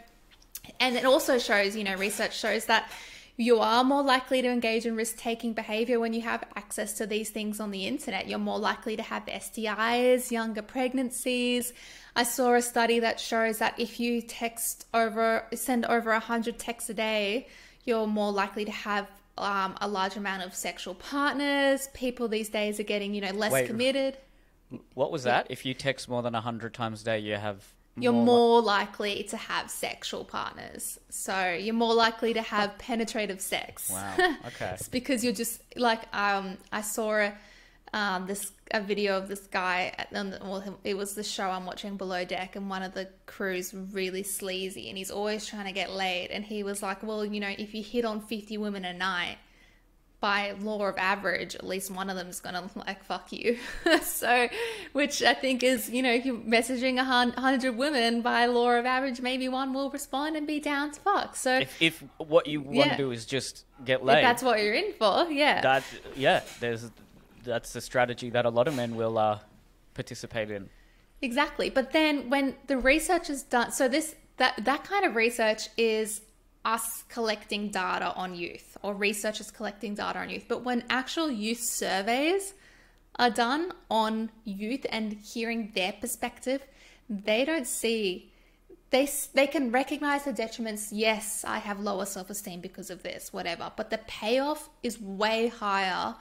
and it also shows, research shows that you are more likely to engage in risk-taking behavior when you have access to these things on the internet. You're more likely to have STIs, younger pregnancies. I saw a study that shows that if you send over 100 texts a day, you're more likely to have a large amount of sexual partners. People these days are getting, less committed. What was that? If you text more than 100 times a day, you're more likely to have sexual partners. So you're more likely to have penetrative sex. Wow. Okay. It's because you're just like, I saw a video of this guy it was the show I'm watching, Below Deck, and one of the crew's really sleazy and he's always trying to get laid, and he was like, well, if you hit on 50 women a night, by law of average, at least one of them is gonna like fuck you. So, which I think is, if you're messaging 100 women, by law of average, maybe one will respond and be down to fuck. So if what you want to do is just get laid, if that's what you're in for, that's the strategy that a lot of men will participate in. Exactly. But then when the research is done, so that kind of research is us collecting data on youth, or researchers collecting data on youth. But when actual youth surveys are done on youth and hearing their perspective, they don't see, they can recognize the detriments. Yes, I have lower self-esteem because of this, whatever. But the payoff is way higher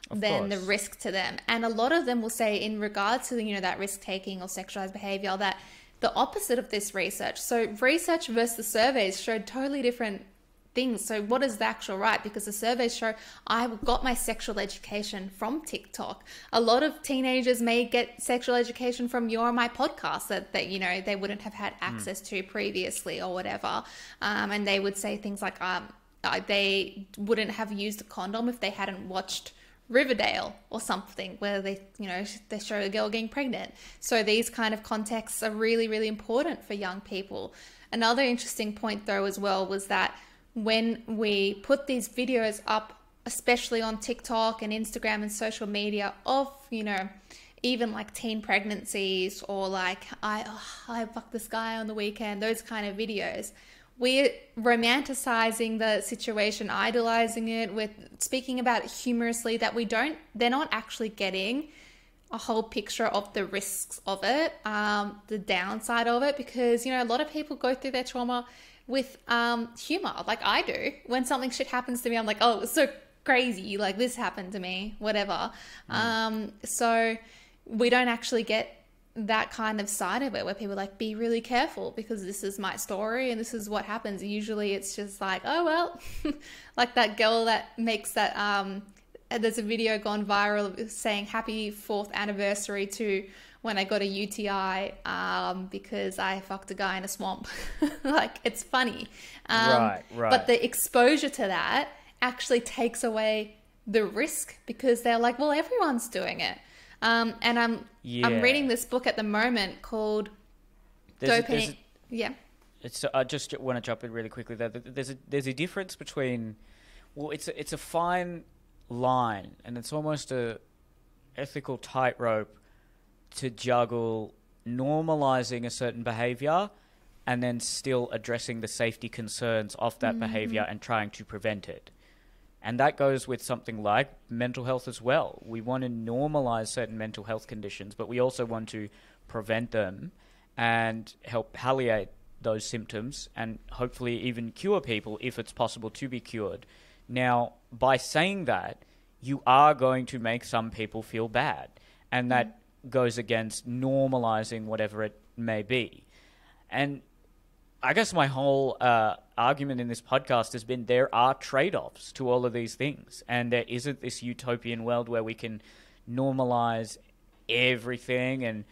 than the risk to them. And a lot of them will say, in regards to, that risk-taking or sexualized behavior, that the opposite of this research. So research versus the surveys showed totally different things. So what is the actual right? Because the surveys show I got my sexual education from TikTok. A lot of teenagers may get sexual education from your or my podcast that they wouldn't have had access to previously or whatever. And they would say things like they wouldn't have used a condom if they hadn't watched Riverdale or something, where they show a girl getting pregnant. So these kind of contexts are really, really important for young people. Another interesting point though as well was that when we put these videos up, especially on TikTok and Instagram and social media, of even like teen pregnancies, or like I fucked this guy on the weekend, those kind of videos, we're romanticizing the situation, idolizing it, with speaking about it humorously, that they're not actually getting a whole picture of the risks of it, the downside of it, because, a lot of people go through their trauma with humor, like I do. When something shit happens to me, I'm like, oh, it's so crazy, like this happened to me, whatever. So we don't actually get that kind of side of it, where people are like, be really careful because this is my story and this is what happens. Usually it's just like, oh well, like that girl that makes that there's a video gone viral saying happy 4th anniversary to when I got a UTI because I fucked a guy in a swamp. Like, it's funny. Right. But the exposure to that actually takes away the risk, because they're like, well, everyone's doing it. And I'm reading this book at the moment called Dopamine. I just want to jump in really quickly. There's a difference between, well, it's a fine line, and it's almost a ethical tightrope to juggle normalizing a certain behavior and then still addressing the safety concerns of that behavior and trying to prevent it. And that goes with something like mental health as well. We want to normalize certain mental health conditions, but we also want to prevent them and help palliate those symptoms and hopefully even cure people if it's possible to be cured. Now, by saying that, you are going to make some people feel bad. And that goes against normalizing whatever it may be. And I guess my whole argument in this podcast has been there are trade-offs to all of these things. And there isn't this utopian world where we can normalize everything and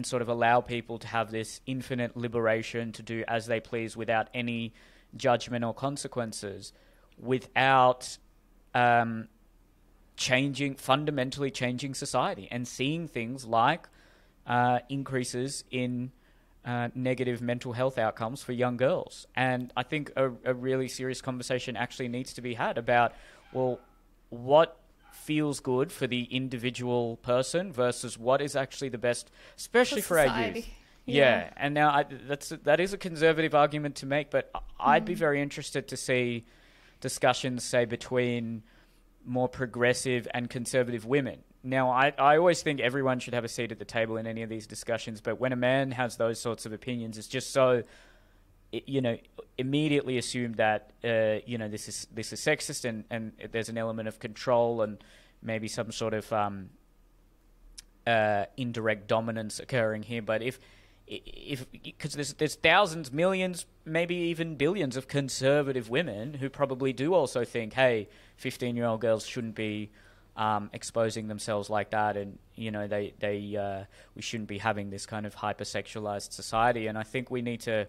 sort of allow people to have this infinite liberation to do as they please without any judgment or consequences, without fundamentally changing society and seeing things like increases in negative mental health outcomes for young girls. And I think a really serious conversation actually needs to be had about, well, what feels good for the individual person versus what is actually the best, especially for our youth. Yeah. And now that is a conservative argument to make, but I'd be very interested to see discussions, say, between more progressive and conservative women. Now, I always think everyone should have a seat at the table in any of these discussions, but when a man has those sorts of opinions, it's just so, immediately assumed that, this is sexist and there's an element of control and maybe some sort of indirect dominance occurring here. But because there's thousands, millions, maybe even billions of conservative women who probably do also think, hey, 15-year-old girls shouldn't be exposing themselves like that, and we shouldn't be having this kind of hypersexualized society. And I think we need to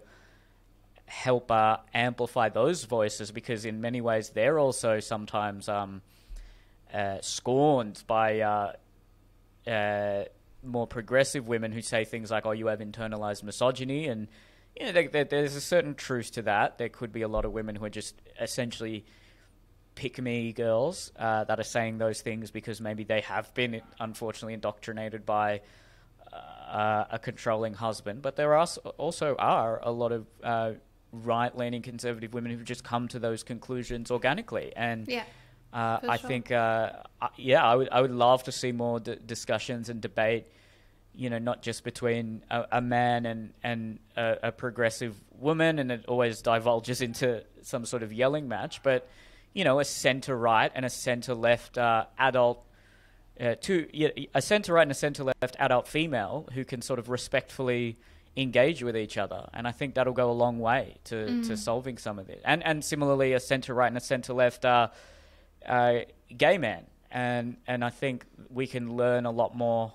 help amplify those voices, because in many ways they're also sometimes scorned by more progressive women who say things like, oh, you have internalized misogyny. And there's a certain truth to that. There could be a lot of women who are just essentially pick-me girls that are saying those things because maybe they have been, unfortunately, indoctrinated by a controlling husband. But there also are a lot of right-leaning conservative women who've just come to those conclusions organically. And I think, I would love to see more discussions and debate, not just between a man and a progressive woman, and it always divulges into some sort of yelling match, but a center-right and a center-left adult, a center-right and a center-left adult female who can sort of respectfully engage with each other. And I think that'll go a long way to solving some of it. And similarly, a center-right and a center-left gay man. And I think we can learn a lot more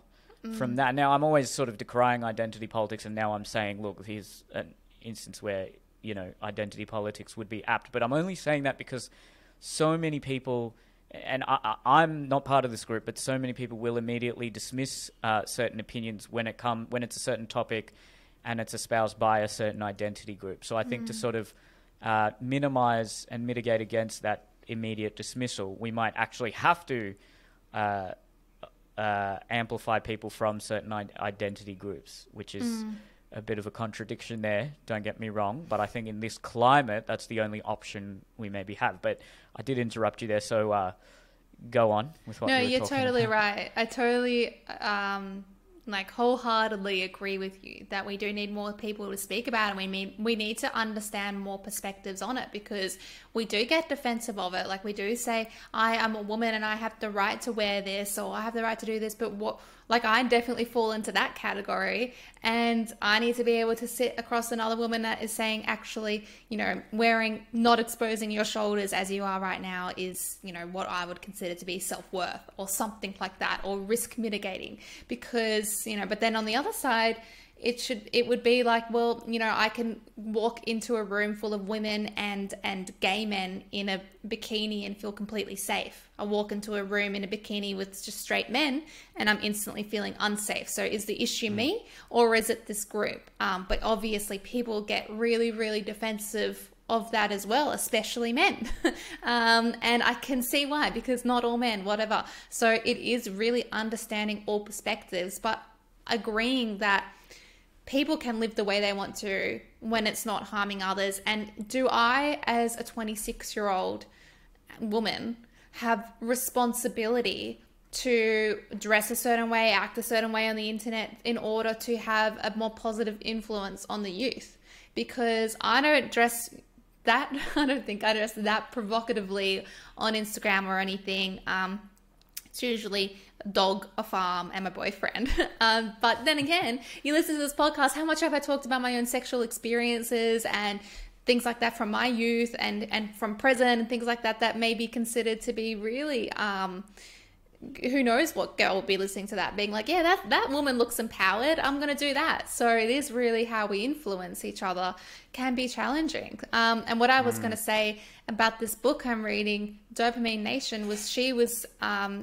from that. Now, I'm always sort of decrying identity politics, and now I'm saying, look, here's an instance where, identity politics would be apt. But I'm only saying that because so many people, and I'm not part of this group, but so many people will immediately dismiss certain opinions when it's a certain topic and it's espoused by a certain identity group. So I think to sort of minimize and mitigate against that immediate dismissal, we might actually have to amplify people from certain identity groups, which is a bit of a contradiction there, don't get me wrong, but I think in this climate, that's the only option we maybe have. But I did interrupt you there, so go on with what you were talking about. No, you're totally right. I totally wholeheartedly agree with you that we do need more people to speak about, and we need to understand more perspectives on it, because we do get defensive of it. Like, we do say, I am a woman and I have the right to wear this, or I have the right to do this, but I definitely fall into that category, and I need to be able to sit across another woman that is saying, actually, not exposing your shoulders as you are right now is, what I would consider to be self-worth or something like that, or risk mitigating, because, but then on the other side, it would be like, well, I can walk into a room full of women and gay men in a bikini and feel completely safe. I walk into a room in a bikini with just straight men and I'm instantly feeling unsafe. So is the issue me, or is it this group? But obviously people get really, really defensive of that as well, especially men. And I can see why, because not all men, whatever. So it is really understanding all perspectives, but agreeing that people can live the way they want to when it's not harming others. And do I, as a 26-year-old woman, have responsibility to dress a certain way, act a certain way on the internet in order to have a more positive influence on the youth? Because I don't think I dress that provocatively on Instagram or anything. It's usually a dog, a farm, and my boyfriend. But then again, you listen to this podcast, how much have I talked about my own sexual experiences and things like that from my youth and from present and things like that that may be considered to be really, who knows what girl will be listening to that being like, yeah, that woman looks empowered, I'm going to do that. So it is really how we influence each other can be challenging. And what I was going to say about this book I'm reading, Dopamine Nation, was she was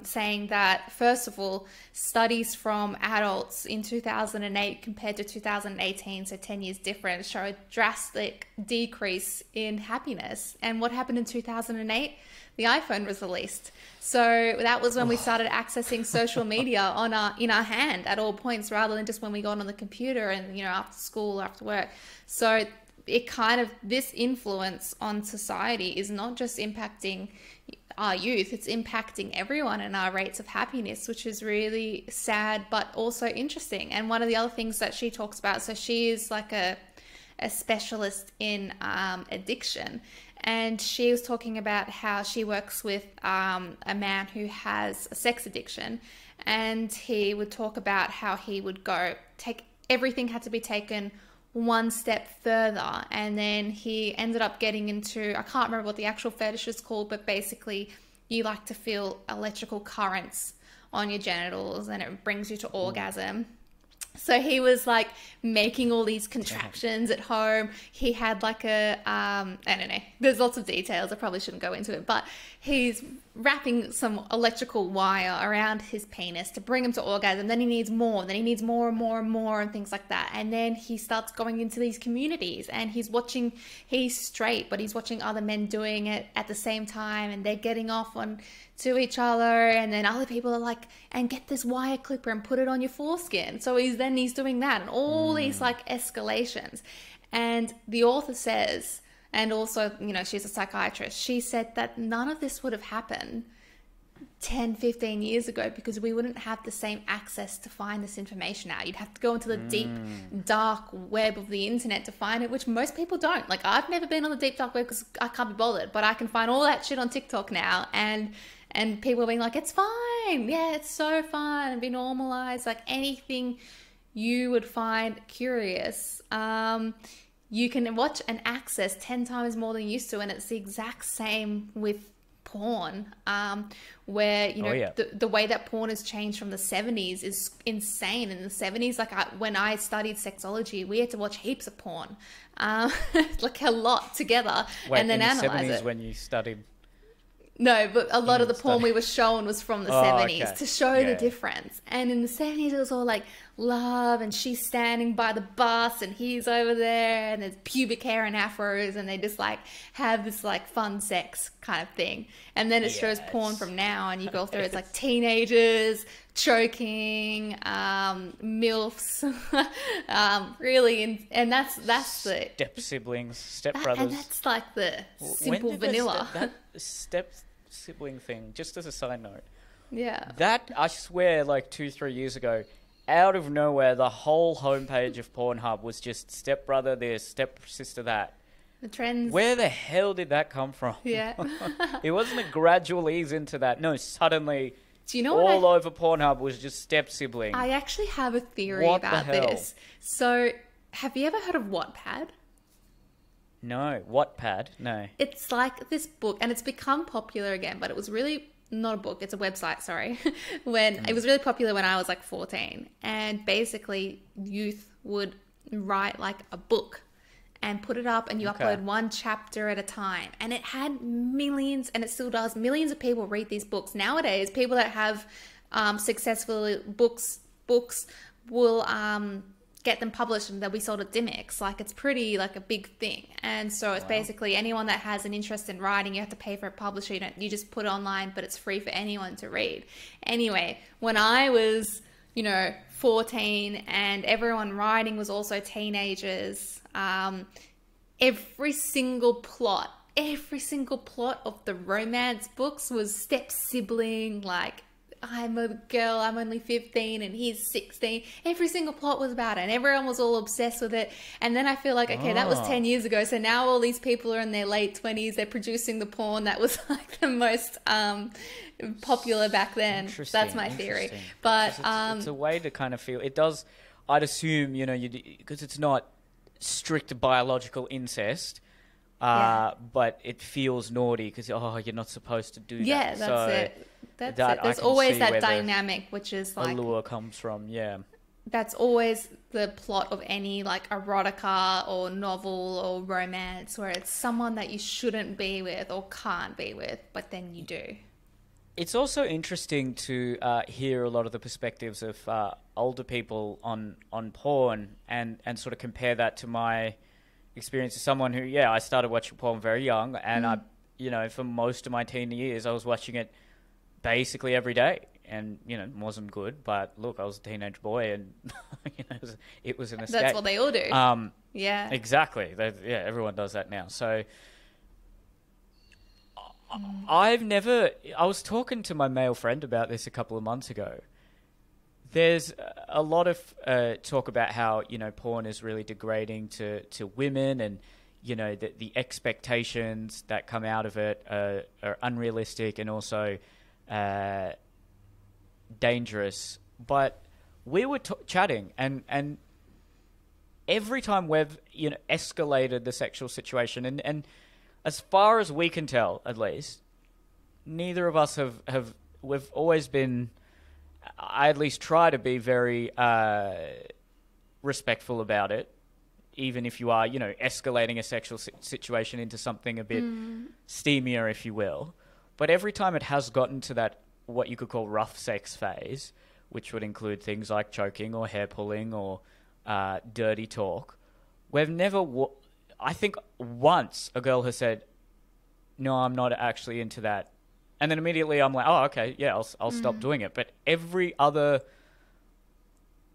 saying that, first of all, studies from adults in 2008 compared to 2018, so 10 years different, show a drastic decrease in happiness. And what happened in 2008? The iPhone was released. So that was when we started accessing social media in our hand at all points, rather than just when we got on the computer and, you know, after school or after work. So it kind of, this influence on society is not just impacting our youth, it's impacting everyone and our rates of happiness, which is really sad, but also interesting. And one of the other things that she talks about, so she is like a specialist in addiction. And she was talking about how she works with a man who has a sex addiction, and he would talk about how he would everything had to be taken one step further, and then he ended up getting into, I can't remember what the actual fetish is called, but basically you like to feel electrical currents on your genitals and it brings you to orgasm. So he was like making all these contraptions at home. He had like I don't know, there's lots of details. I probably shouldn't go into it, but he's wrapping some electrical wire around his penis to bring him to orgasm. Then he needs more. Then he needs more and more and more and things like that. And then he starts going into these communities and he's straight, but he's watching other men doing it at the same time, and they're getting off on to each other, and then other people are like, and get this wire clipper and put it on your foreskin. So he's doing that, and all these like escalations. And the author says, and also, you know, she's a psychiatrist, she said that none of this would have happened 10, 15 years ago because we wouldn't have the same access to find this information out. You'd have to go into the deep, dark web of the internet to find it, which most people don't. Like, I've never been on the deep, dark web because I can't be bothered, but I can find all that shit on TikTok now, and people are being like, it's fine. Yeah, it's so fine, and be normalized. Like anything you would find curious, you can watch and access 10 times more than you used to. And it's the exact same with porn, where, you know, the way that porn has changed from the 70s is insane. In the 70s, like when I studied sexology, we had to watch heaps of porn, like a lot together. Wait, and then in the analyze 70s it. When you studied? No, but a lot of the porn we were shown was from the 70s, okay. to show the difference. And in the 70s, it was all like love, and she's standing by the bus and he's over there, and there's pubic hair and afros, and they just like have this like fun sex kind of thing. And then it shows porn from now, and you go through, it's like teenagers, choking, MILFs, really, and that's the step siblings, step brothers. And that's like the simple vanilla. That step sibling thing, just as a side note. Yeah. That, I swear, like 2-3 years ago, out of nowhere, the whole homepage of Pornhub was just step brother this, step sister that. The trends. Where the hell did that come from? Yeah. It wasn't a gradual ease into that. No, suddenly, do you know what all over Pornhub was just step sibling. I actually have a theory about this. So, have you ever heard of Wattpad? No. Wattpad? No. It's like this book, and it's become popular again, but it was really not a book, it's a website, sorry. It was really popular when I was like 14, and basically youth would write like a book and put it up, and you upload one chapter at a time, and it had millions, and it still does, millions of people read these books. Nowadays, people that have successful books will get them published, and they'll be sold at Dimmicks. Like, it's pretty like a big thing. And so it's basically anyone that has an interest in writing, you have to pay for a publisher. You just put it online, but it's free for anyone to read. Anyway, when I was, 14, and everyone writing was also teenagers, every single plot of the romance books was step sibling, like I'm a girl, I'm only 15 and he's 16. Every single plot was about it and everyone was all obsessed with it. And then I feel like, okay, that was 10 years ago. So now all these people are in their late 20s. They're producing the porn that was like the most popular back then. That's my theory. But it's a way to kind of feel, it does, I'd assume, you know, because it's not strict biological incest. But it feels naughty because, you're not supposed to do that. Yeah, that's it. That's it. There's always that dynamic, which is like... allure comes from, yeah. That's always the plot of any, like, erotica or novel or romance, where it's someone that you shouldn't be with or can't be with, but then you do. It's also interesting to hear a lot of the perspectives of older people on porn and sort of compare that to my... experience as someone who, I started watching porn very young, and I, for most of my teen years, I was watching it basically every day, and wasn't good. But look, I was a teenage boy, and it was an escape. That's what they all do. Yeah, exactly. Everyone does that now. So I was talking to my male friend about this a couple of months ago. There's a lot of talk about how, porn is really degrading to women, and, the expectations that come out of it are unrealistic and also dangerous. But we were chatting, and every time we've, escalated the sexual situation, and as far as we can tell, at least, neither of us we've always been... I at least try to be very respectful about it, even if you are, escalating a sexual situation into something a bit steamier, if you will. But every time it has gotten to that, what you could call rough sex phase, which would include things like choking or hair pulling or dirty talk, we've never... I think once a girl has said, no, I'm not actually into that. And then immediately I'm like, oh, okay, yeah, I'll stop doing it. But every other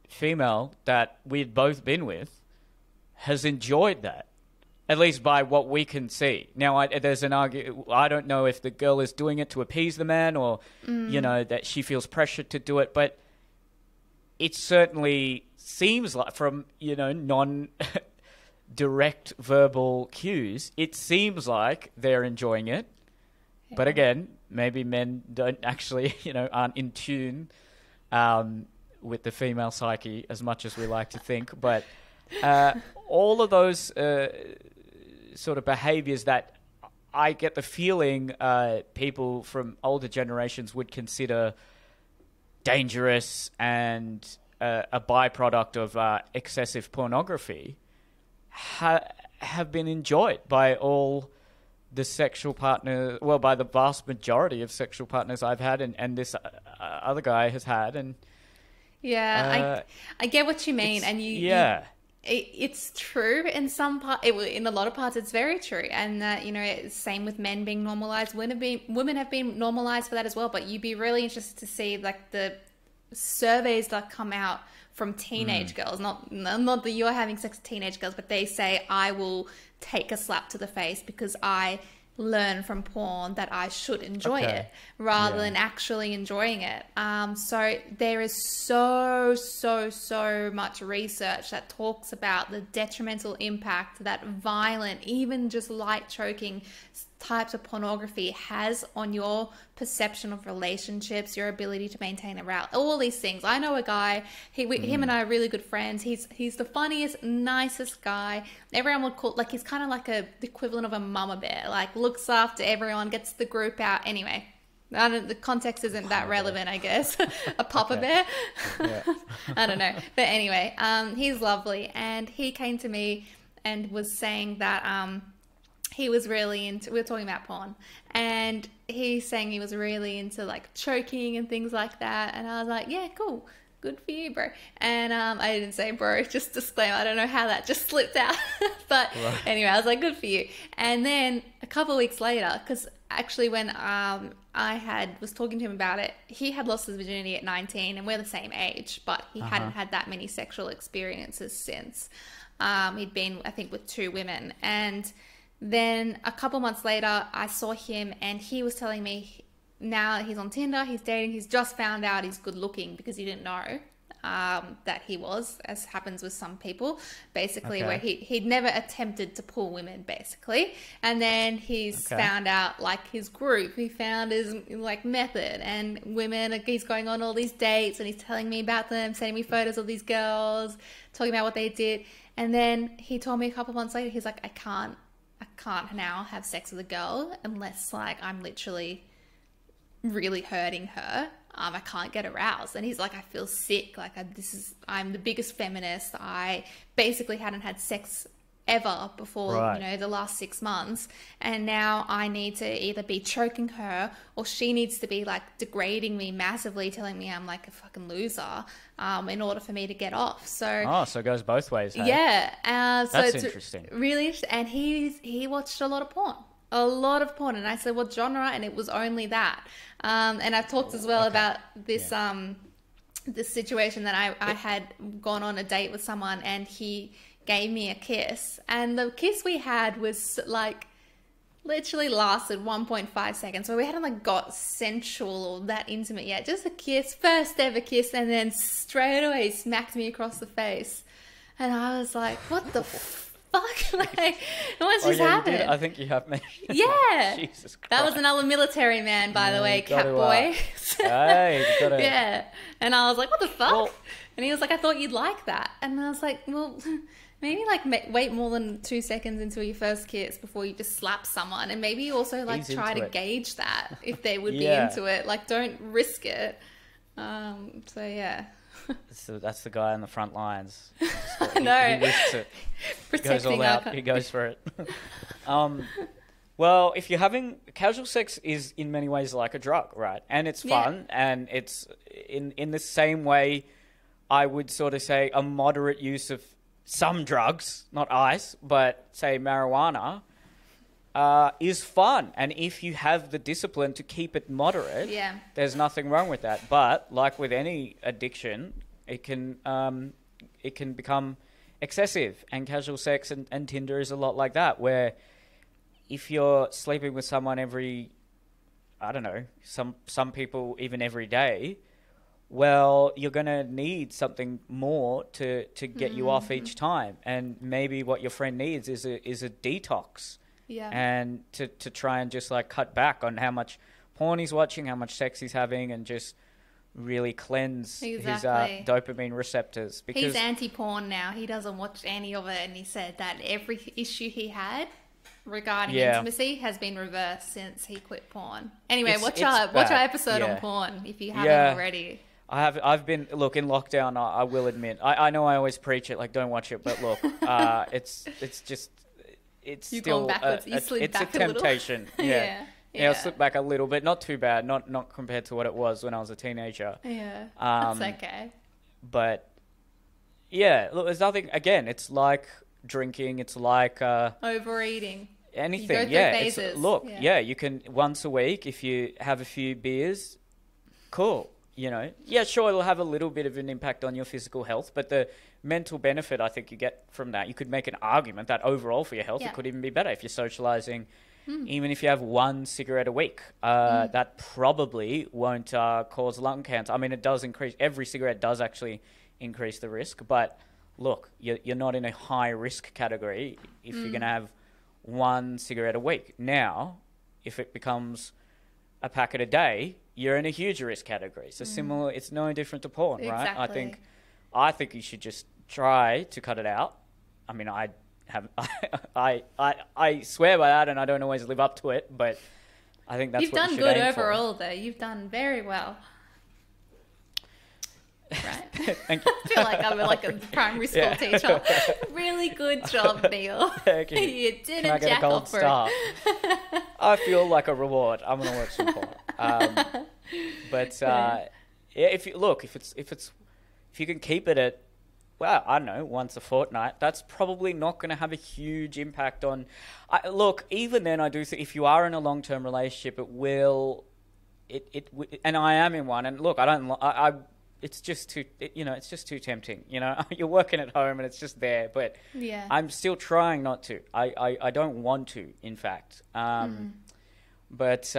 female that we'd both been with has enjoyed that, at least by what we can see. Now, there's an argument. I don't know if the girl is doing it to appease the man or, that she feels pressured to do it. But it certainly seems like, from, non-direct verbal cues, it seems like they're enjoying it. Yeah. But again, maybe men don't actually, aren't in tune with the female psyche as much as we like to think. But all of those sort of behaviors that I get the feeling people from older generations would consider dangerous and a byproduct of excessive pornography have been enjoyed by all... the sexual partner, by the vast majority of sexual partners I've had, and this other guy has had, and I get what you mean, and it's true in some part. In a lot of parts, it's very true, and that same with men being normalized. Women have been normalized for that as well. But you'd be really interested to see like the surveys that come out from teenage girls, not that you're having sex with teenage girls, but they say, I will take a slap to the face because I learn from porn that I should enjoy it rather than actually enjoying it. So there is so much research that talks about the detrimental impact that violent, even just light choking types of pornography has on your perception of relationships, your ability to maintain a route, all these things. I know a guy, him and I are really good friends. He's the funniest, nicest guy. Everyone would call, like, he's kind of like the equivalent of a mama bear, like looks after everyone, gets the group out. Anyway, the context isn't that relevant, I guess. A papa bear. I don't know. But anyway, he's lovely. And he came to me and was saying that, he was really into, we were talking about porn, and he's saying he was really into like choking and things like that. And I was like, yeah, cool. Good for you, bro. And I didn't say bro, just disclaimer. I don't know how that just slipped out. But anyway, I was like, good for you. And then a couple of weeks later, because actually when was talking to him about it, he had lost his virginity at 19 and we're the same age, but he hadn't had that many sexual experiences since. He'd been, I think, with 2 women. And then a couple months later, I saw him and he was telling me now he's on Tinder, he's dating, he's just found out he's good looking because he didn't know that he was, as happens with some people, basically, where he'd never attempted to pull women, basically. And then he's found out, like, his group. He found his, like, method. And women, he's going on all these dates and he's telling me about them, sending me photos of these girls, talking about what they did. And then he told me a couple months later, he's like, I can't now have sex with a girl unless, like, I'm literally really hurting her. I can't get aroused. And he's like, I feel sick. Like, I'm the biggest feminist. I basically hadn't had sex ever before, you know, the last 6 months. And now I need to either be choking her or she needs to be, like, degrading me massively, telling me I'm, like, a fucking loser in order for me to get off. So so it goes both ways, hey? Yeah. So that's it's interesting. Really interesting. And he watched a lot of porn. A lot of porn. And I said, what genre? And it was only that. And I've talked as well about this this situation that I had gone on a date with someone and he gave me a kiss. And the kiss we had was, like, literally lasted 1.5 seconds. So we hadn't, like, got sensual or that intimate yet. Just a kiss, first ever kiss, and then straight away smacked me across the face. And I was like, what the fuck? Like, what's just happened? I think you have mentioned. Yeah. Jesus Christ. That was another military man, by the way, cat boy. Hey, you gotta... Yeah. And I was like, what the fuck? Well, and he was like, I thought you'd like that. And I was like, well, maybe, like, wait more than 2 seconds until your first kiss before you just slap someone. And maybe also, like, try to gauge that if they would be into it. Like, don't risk it. So, yeah. So that's the guy on the front lines. No. He risks it. He goes all out. He goes for it. Well, if you're having... Casual sex is in many ways like a drug, right? And it's fun. And it's in the same way, I would sort of say a moderate use of some drugs, not ice, but say marijuana, is fun. And if you have the discipline to keep it moderate, there's nothing wrong with that. But like with any addiction, it can become excessive. And casual sex and Tinder is a lot like that, where if you're sleeping with someone every, I don't know, some people even every day, well, you're going to need something more to get you off each time. And maybe what your friend needs is a detox. Yeah. And to try and just, like, cut back on how much porn he's watching, how much sex he's having, and just really cleanse his dopamine receptors. Because he's anti-porn now. He doesn't watch any of it, and he said that every issue he had regarding intimacy has been reversed since he quit porn. Anyway, watch our episode on porn if you haven't already. I've been, look, in lockdown, I will admit, I know I always preach it, like, don't watch it, but look, it's You've still gone backwards. You slid back a temptation. Yeah, I slipped back a little bit, not too bad, not compared to what it was when I was a teenager. Yeah, that's okay. But yeah, look, there's nothing. Again, it's like drinking. It's like overeating. Anything. You go through phases. You can once a week if you have a few beers. Cool. You know, sure, it'll have a little bit of an impact on your physical health, but the mental benefit I think you get from that, you could make an argument that overall for your health, it could even be better if you're socializing. Even if you have one cigarette a week, that probably won't cause lung cancer. I mean, it does increase. Every cigarette does actually increase the risk, but look, you're not in a high risk category if you're going to have one cigarette a week. Now, if it becomes a packet a day, you're in a huge risk category. So similar, it's no different to porn, right? I think you should just try to cut it out. I mean, I swear by that, and I don't always live up to it, but I think that's You've what you should done good aim overall, for. though. You've done very well. Right? Thank you. I feel like I'm like a primary school teacher. Really good job, Neil. Thank you. You didn't Can I get jack a gold off for star? it. I feel like a reward. I'm gonna watch some porn. If you can keep it at, well, I don't know, once a fortnight, that's probably not going to have a huge impact on. Look, even then, I do think if you are in a long-term relationship, it will. And I am in one. And look, it's just too, it's just too tempting. You know, you're working at home and it's just there, but I'm still trying not to. I don't want to, in fact. But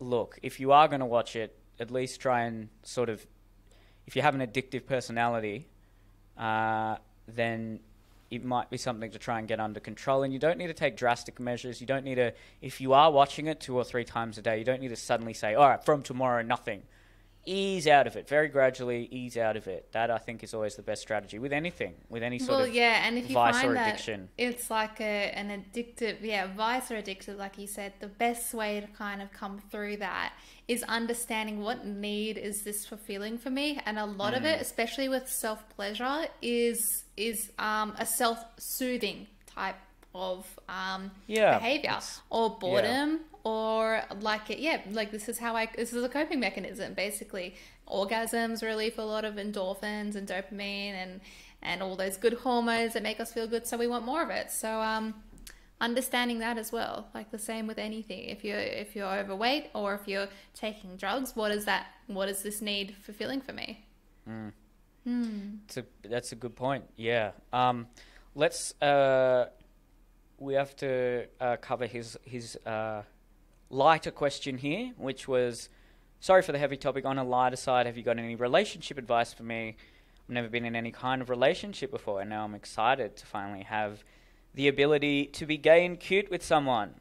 look, if you are going to watch it, at least try and sort of, if you have an addictive personality, then it might be something to try and get under control. And you don't need to take drastic measures. You don't need to, if you are watching it 2 or 3 times a day, you don't need to suddenly say, all right, from tomorrow, nothing. Ease out of it. Very gradually ease out of it. That, I think, is always the best strategy with anything, with any sort of and if you vice find or that addiction. It's like an addictive, vice or addictive, like you said, the best way to kind of come through that is understanding what need is this fulfilling for me. And a lot of it, especially with self-pleasure, is a self-soothing type of behavior or boredom or like this is a coping mechanism, basically. Orgasms relieve a lot of endorphins and dopamine and all those good hormones that make us feel good, so we want more of it. So understanding that as well, like the same with anything. If you're overweight or if you're taking drugs, what is this need fulfilling for me? That's a good point. Yeah. Let's we have to cover his lighter question here, which was, sorry for the heavy topic. On a lighter side, have you got any relationship advice for me? I've never been in any kind of relationship before, and now I'm excited to finally have the ability to be gay and cute with someone.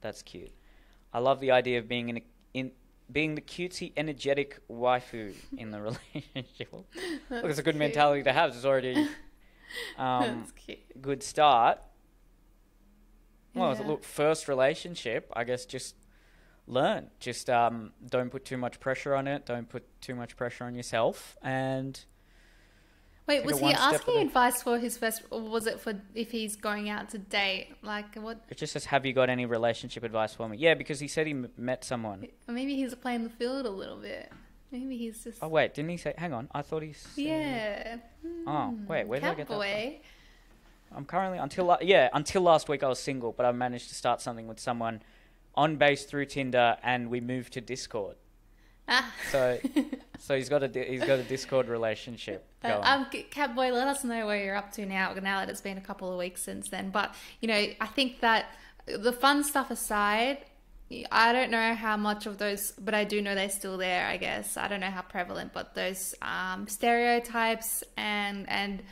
That's cute. I love the idea of being being the cutesy, energetic waifu in the relationship. Look, it's a good mentality to have. It's already good start. Well, look, first relationship, I guess just learn. Just don't put too much pressure on it. Don't put too much pressure on yourself. And wait, was he asking advice for his first, or was it for if he's going out to date? Like what? It just says, have you got any relationship advice for me? Yeah, because he said he met someone. Or maybe he's playing the field a little bit. Maybe he's just... Oh, wait, didn't he say... Hang on, I thought he said... Yeah. Oh, wait, where did I get that from? I'm currently... Until last week I was single, but I managed to start something with someone on base through Tinder, and we moved to Discord. So he's got a Discord relationship going. Catboy, let us know where you're up to now that it's been a couple of weeks since then. But, I think that the fun stuff aside... I don't know how much of those, but I do know they're still there, I guess. I don't know how prevalent, but those stereotypes and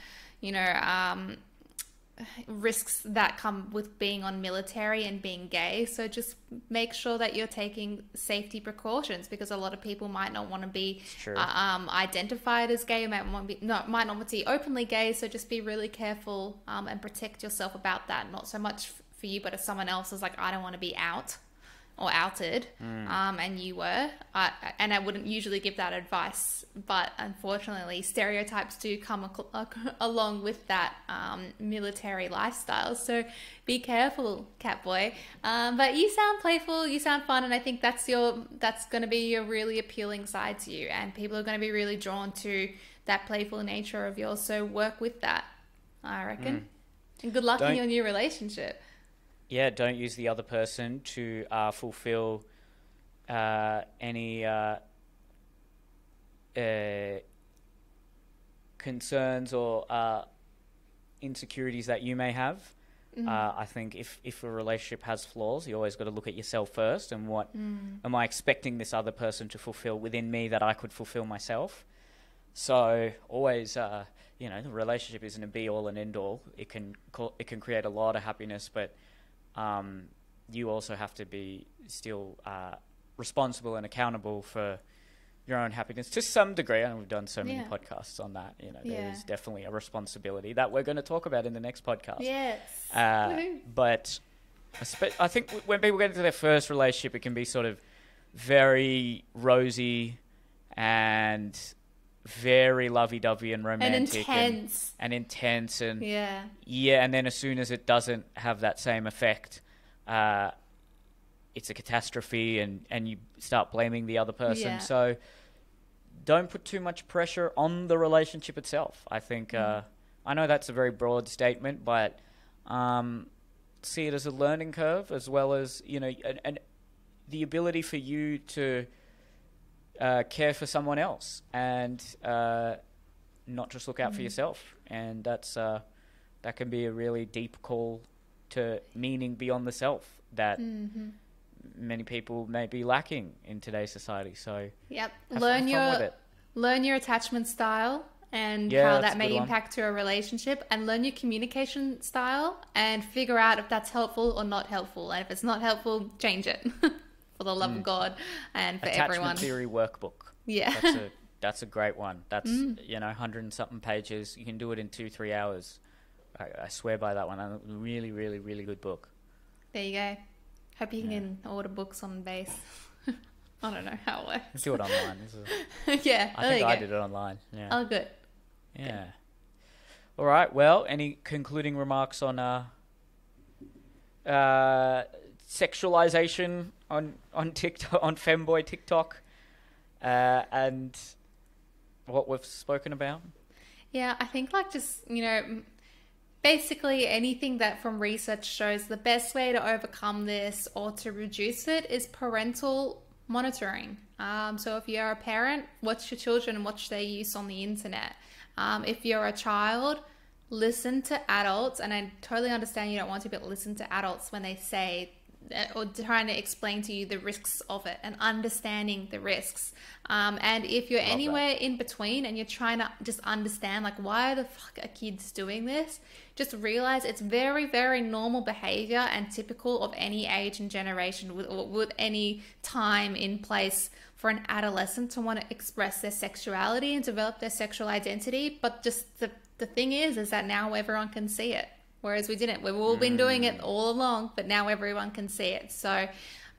risks that come with being on military and being gay. So just make sure that you're taking safety precautions, because a lot of people might not want to be identified as gay, might not want to be openly gay. So just be really careful and protect yourself about that. Not so much for you, but if someone else is like, I don't want to be out or outed, and you were, and I wouldn't usually give that advice, but unfortunately stereotypes do come along with that military lifestyle, so be careful, Catboy. But you sound playful, you sound fun, and I think that's going to be your really appealing side to you, and people are going to be really drawn to that playful nature of yours, so work with that, I reckon. And good luck in your new relationship. Yeah, don't use the other person to fulfill any concerns or insecurities that you may have. I think if a relationship has flaws, you always got to look at yourself first, and what am I expecting this other person to fulfill within me that I could fulfill myself. So always, the relationship isn't a be-all and end-all. It can create a lot of happiness, but you also have to be still responsible and accountable for your own happiness to some degree. And we've done so many podcasts on that. There is definitely a responsibility that we're going to talk about in the next podcast. Yes. But I think when people get into their first relationship, it can be sort of very rosy and very lovey-dovey and romantic and intense and and then as soon as it doesn't have that same effect, it's a catastrophe, and you start blaming the other person. So don't put too much pressure on the relationship itself. I think I know that's a very broad statement, but see it as a learning curve, as well as and the ability for you to care for someone else, and not just look out for yourself. And that's that can be a really deep call to meaning beyond the self that many people may be lacking in today's society. So yep, have fun with it. Learn your attachment style and Yeah, how that's that a may good one. impact your relationship, and learn your communication style and figure out if that's helpful or not helpful. And if it's not helpful, change it for the love of God and for Attachment everyone. theory workbook. Yeah. That's a great one. That's 100 and something pages. You can do it in 2-3 hours. I swear by that one. A really, really, really good book. There you go. Hope you can order books on base. I don't know how it works. Let's do it online. Yeah, I think I did it online. Yeah. Oh, good. Yeah. All right. Well, any concluding remarks on sexualization on TikTok, on femboy TikTok, and what we've spoken about? Yeah, I think like just, basically anything that from research shows the best way to overcome this or to reduce it is parental monitoring. So if you're a parent, watch your children and watch their use on the internet. If you're a child, listen to adults, and I totally understand you don't want to, but listen to adults when they say or trying to explain to you the risks of it and understanding the risks. And if you're anywhere in between and you're trying to just understand, like, why the fuck are kids doing this? Just realize it's very, very normal behavior and typical of any age and generation with any time in place for an adolescent to want to express their sexuality and develop their sexual identity. But just the thing is that now everyone can see it. Whereas we didn't. We've all been doing it all along, but now everyone can see it. So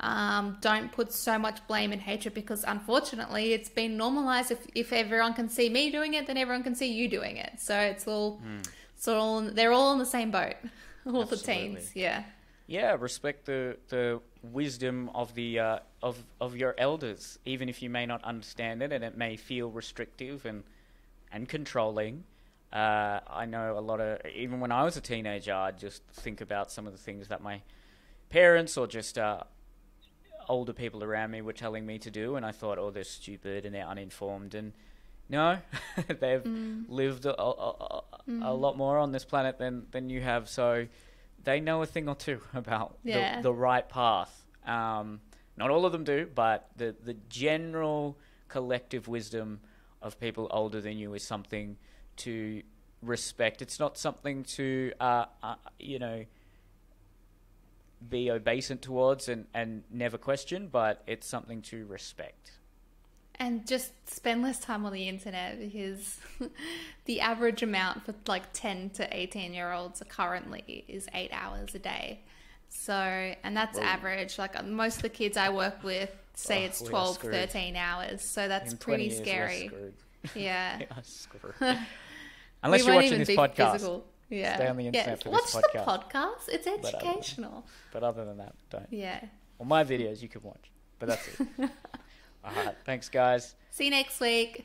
don't put so much blame and hatred, because unfortunately it's been normalized. If everyone can see me doing it, then everyone can see you doing it. So it's all, they're all in the same boat, all the teens. Yeah. Yeah, respect the wisdom of the of your elders, even if you may not understand it and it may feel restrictive and controlling. I know a lot of, even when I was a teenager, I'd just think about some of the things that my parents or just older people around me were telling me to do, and I thought, oh, they're stupid and they're uninformed. And no, they've lived a lot more on this planet than you have, so they know a thing or two about the right path. Not all of them do, but the general collective wisdom of people older than you is something to respect. It's not something to be obeisant towards and never question, but it's something to respect. And just spend less time on the internet, because the average amount for like 10 to 18 year olds currently is 8 hours a day. So, and that's average. Like most of the kids I work with say it's 12, 13 hours. So that's pretty scary. Yeah. Unless you're watching this podcast. Physical. Yeah. Stay on the internet for watch this podcast. Watch the podcast. It's educational. But other than that, don't. Yeah. Well, my videos you can watch. But that's it. All right. Thanks, guys. See you next week.